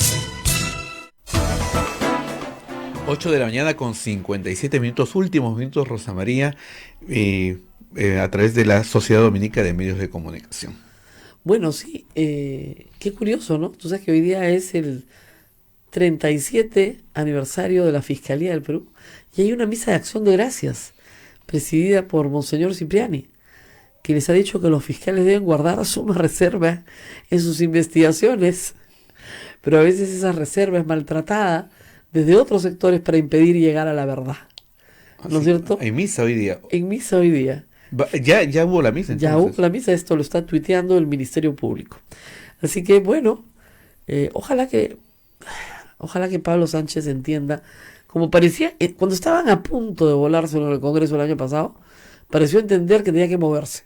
8 de la mañana con 57 minutos, últimos minutos, Rosa María, a través de la Sociedad Dominica de Medios de Comunicación. Bueno, sí, qué curioso, ¿no? Tú sabes que hoy día es el 37 aniversario de la Fiscalía del Perú y hay una misa de acción de gracias presidida por Monseñor Cipriani, que les ha dicho que los fiscales deben guardar suma reserva en sus investigaciones, pero a veces esa reserva es maltratada desde otros sectores para impedir llegar a la verdad. ¿No es cierto? Hay misa hoy día. En misa hoy día. Ya hubo la misa, entonces. Ya hubo la misa, esto lo está tuiteando el Ministerio Público. Así que, bueno, ojalá que Pablo Sánchez entienda, como parecía, cuando estaban a punto de volarse en el Congreso el año pasado, pareció entender que tenía que moverse.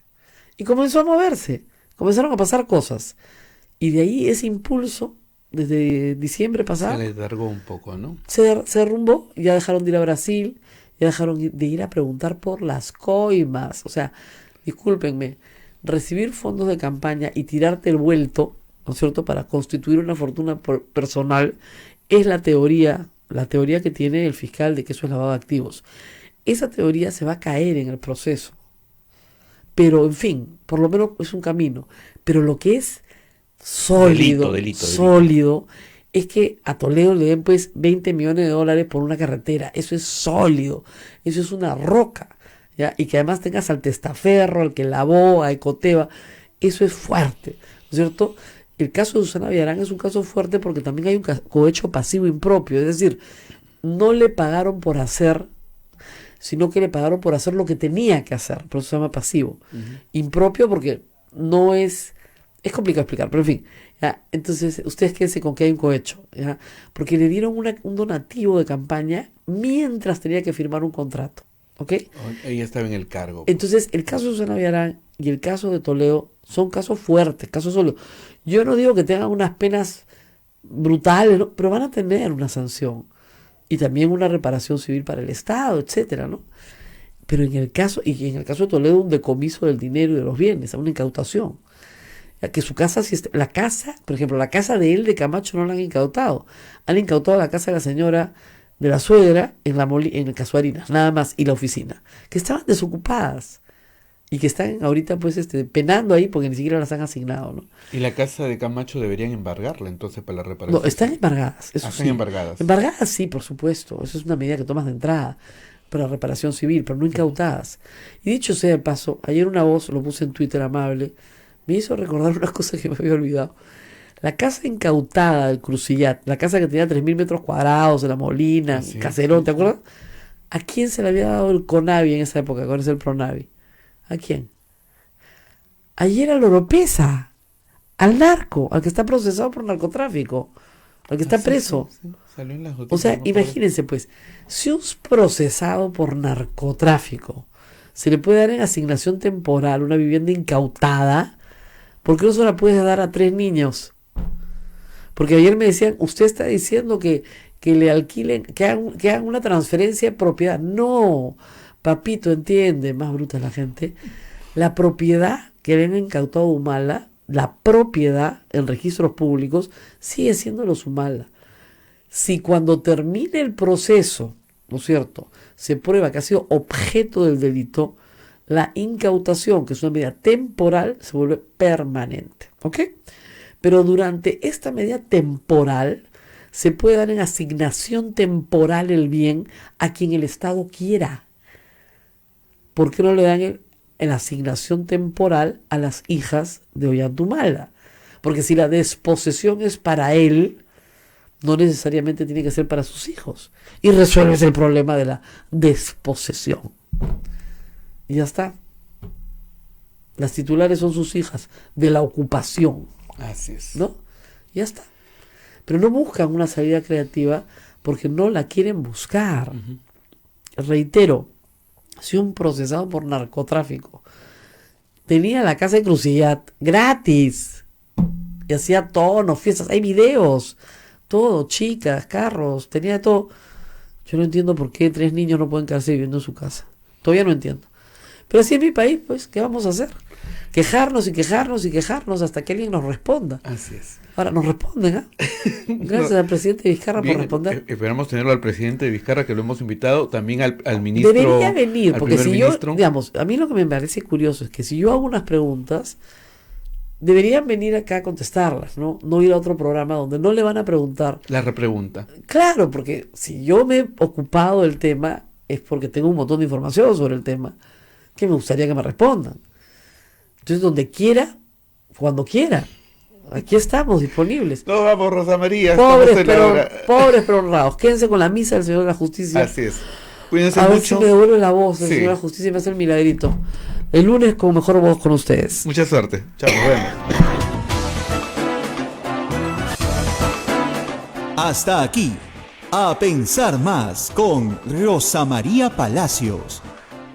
Y comenzó a moverse, comenzaron a pasar cosas. Y de ahí ese impulso, desde diciembre pasado, se le largó un poco, ¿no? Se derrumbó, ya dejaron de ir a Brasil, ya dejaron de ir a preguntar por las coimas. O sea, discúlpenme, recibir fondos de campaña y tirarte el vuelto, ¿no es cierto?, para constituir una fortuna personal, es la teoría que tiene el fiscal de que eso es lavado de activos. Esa teoría se va a caer en el proceso. Pero, en fin, por lo menos es un camino. Pero lo que es sólido, sólido, es que a Toledo le den pues 20 millones de dólares por una carretera. Eso es sólido, eso es una roca, ¿ya? Y que además tengas al testaferro, al que lavó, a Ecoteva, eso es fuerte, ¿no es cierto? El caso de Susana Villarán es un caso fuerte porque también hay un cohecho pasivo impropio, es decir, no le pagaron por hacer, sino que le pagaron por hacer lo que tenía que hacer, por eso se llama pasivo. Impropio porque no es complicado explicar, pero en fin, ¿ya? Entonces ustedes quédense con que hay un cohecho, ¿ya? Porque le dieron un donativo de campaña mientras tenía que firmar un contrato, ¿ok? Ella estaba en el cargo. Entonces el caso de Susana Villarán y el caso de Toledo son casos fuertes, casos sólidos. Yo no digo que tengan unas penas brutales, ¿no? Pero van a tener una sanción y también una reparación civil para el Estado, etcétera, ¿no? Pero en el caso de Toledo, un decomiso del dinero y de los bienes, una incautación. Que su casa, la casa, por ejemplo, la casa de él de Camacho no la han incautado. Han incautado la casa de la señora, de la suegra, en Casuarinas, nada más, y la oficina, que estaban desocupadas y que están ahorita pues penando ahí porque ni siquiera las han asignado, ¿no? Y la casa de Camacho deberían embargarla entonces para la reparación. No, están embargadas, eso están embargadas. Embargadas sí, por supuesto, eso es una medida que tomas de entrada para reparación civil, pero no incautadas. Y dicho sea de paso, ayer una voz, lo puse en Twitter amable, me hizo recordar una cosa que me había olvidado. La casa incautada del Crucillat, la casa que tenía 3.000 metros cuadrados de La Molina, Caserón, ¿te acuerdas? ¿A quién se le había dado el CONAVI en esa época? ¿Cuál es el PRONAVI? ¿A quién? Ayer al Oropesa, al narco, al que está procesado por narcotráfico, al que está preso. Sí. Salió en las noticias, o sea, imagínense pues, si un procesado por narcotráfico se le puede dar en asignación temporal una vivienda incautada, ¿por qué no se la puedes dar a 3 niños? Porque ayer me decían, usted está diciendo que le alquilen, que hagan una transferencia de propiedad. No, papito, entiende, más bruta es la gente. La propiedad que le han incautado a Humala, la propiedad en registros públicos, sigue siendo los Humala. Si cuando termine el proceso, ¿no es cierto?, se prueba que ha sido objeto del delito, la incautación, que es una medida temporal, se vuelve permanente, ¿ok? Pero durante esta medida temporal se puede dar en asignación temporal el bien a quien el Estado quiera. ¿Por qué no le dan en asignación temporal a las hijas de Ollantumala? Porque si la desposesión es para él, no necesariamente tiene que ser para sus hijos. Y resuelves el problema de la desposesión. Y ya está. Las titulares son sus hijas de la ocupación. Así es. ¿No? Ya está. Pero no buscan una salida creativa porque no la quieren buscar. Reitero, si un procesado por narcotráfico tenía la casa de Crucillat gratis y hacía tonos, fiestas, hay videos, todo, chicas, carros, tenía todo. Yo no entiendo por qué 3 niños no pueden quedarse viviendo en su casa. Todavía no entiendo. Pero así es mi país, pues, ¿qué vamos a hacer? Quejarnos y quejarnos y quejarnos hasta que alguien nos responda. Así es. Ahora nos responden, ¿ah? Gracias al presidente Vizcarra por responder. Esperamos tenerlo al presidente de Vizcarra, que lo hemos invitado, también al ministro. Debería venir, porque si yo, ministro. digamos, a mí lo que me parece curioso es que si yo hago unas preguntas, deberían venir acá a contestarlas, ¿no? No ir a otro programa donde no le van a preguntar. La repregunta. Claro, porque si yo me he ocupado del tema, es porque tengo un montón de información sobre el tema, que me gustaría que me respondan. Entonces, donde quiera, cuando quiera. Aquí estamos disponibles. Nos vamos, Rosa María. Pobres pero honrados. Quédense con la misa del Señor de la Justicia. Así es. Cuídense a mucho. ver si me devuelve la voz del Sí. Señor de la Justicia y me hace el milagrito. El lunes con mejor voz con ustedes. Mucha suerte. Chao, nos vemos. Hasta aquí, A Pensar Más con Rosa María Palacios.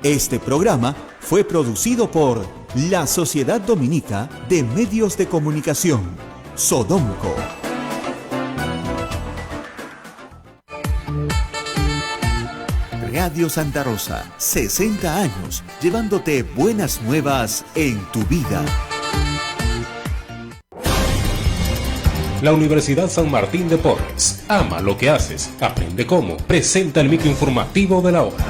Este programa fue producido por la Sociedad Dominica de Medios de Comunicación, Sodomco. Radio Santa Rosa, 60 años, llevándote buenas nuevas en tu vida. La Universidad San Martín de Porres. Ama lo que haces. Aprende cómo. Presenta el microinformativo de la hora.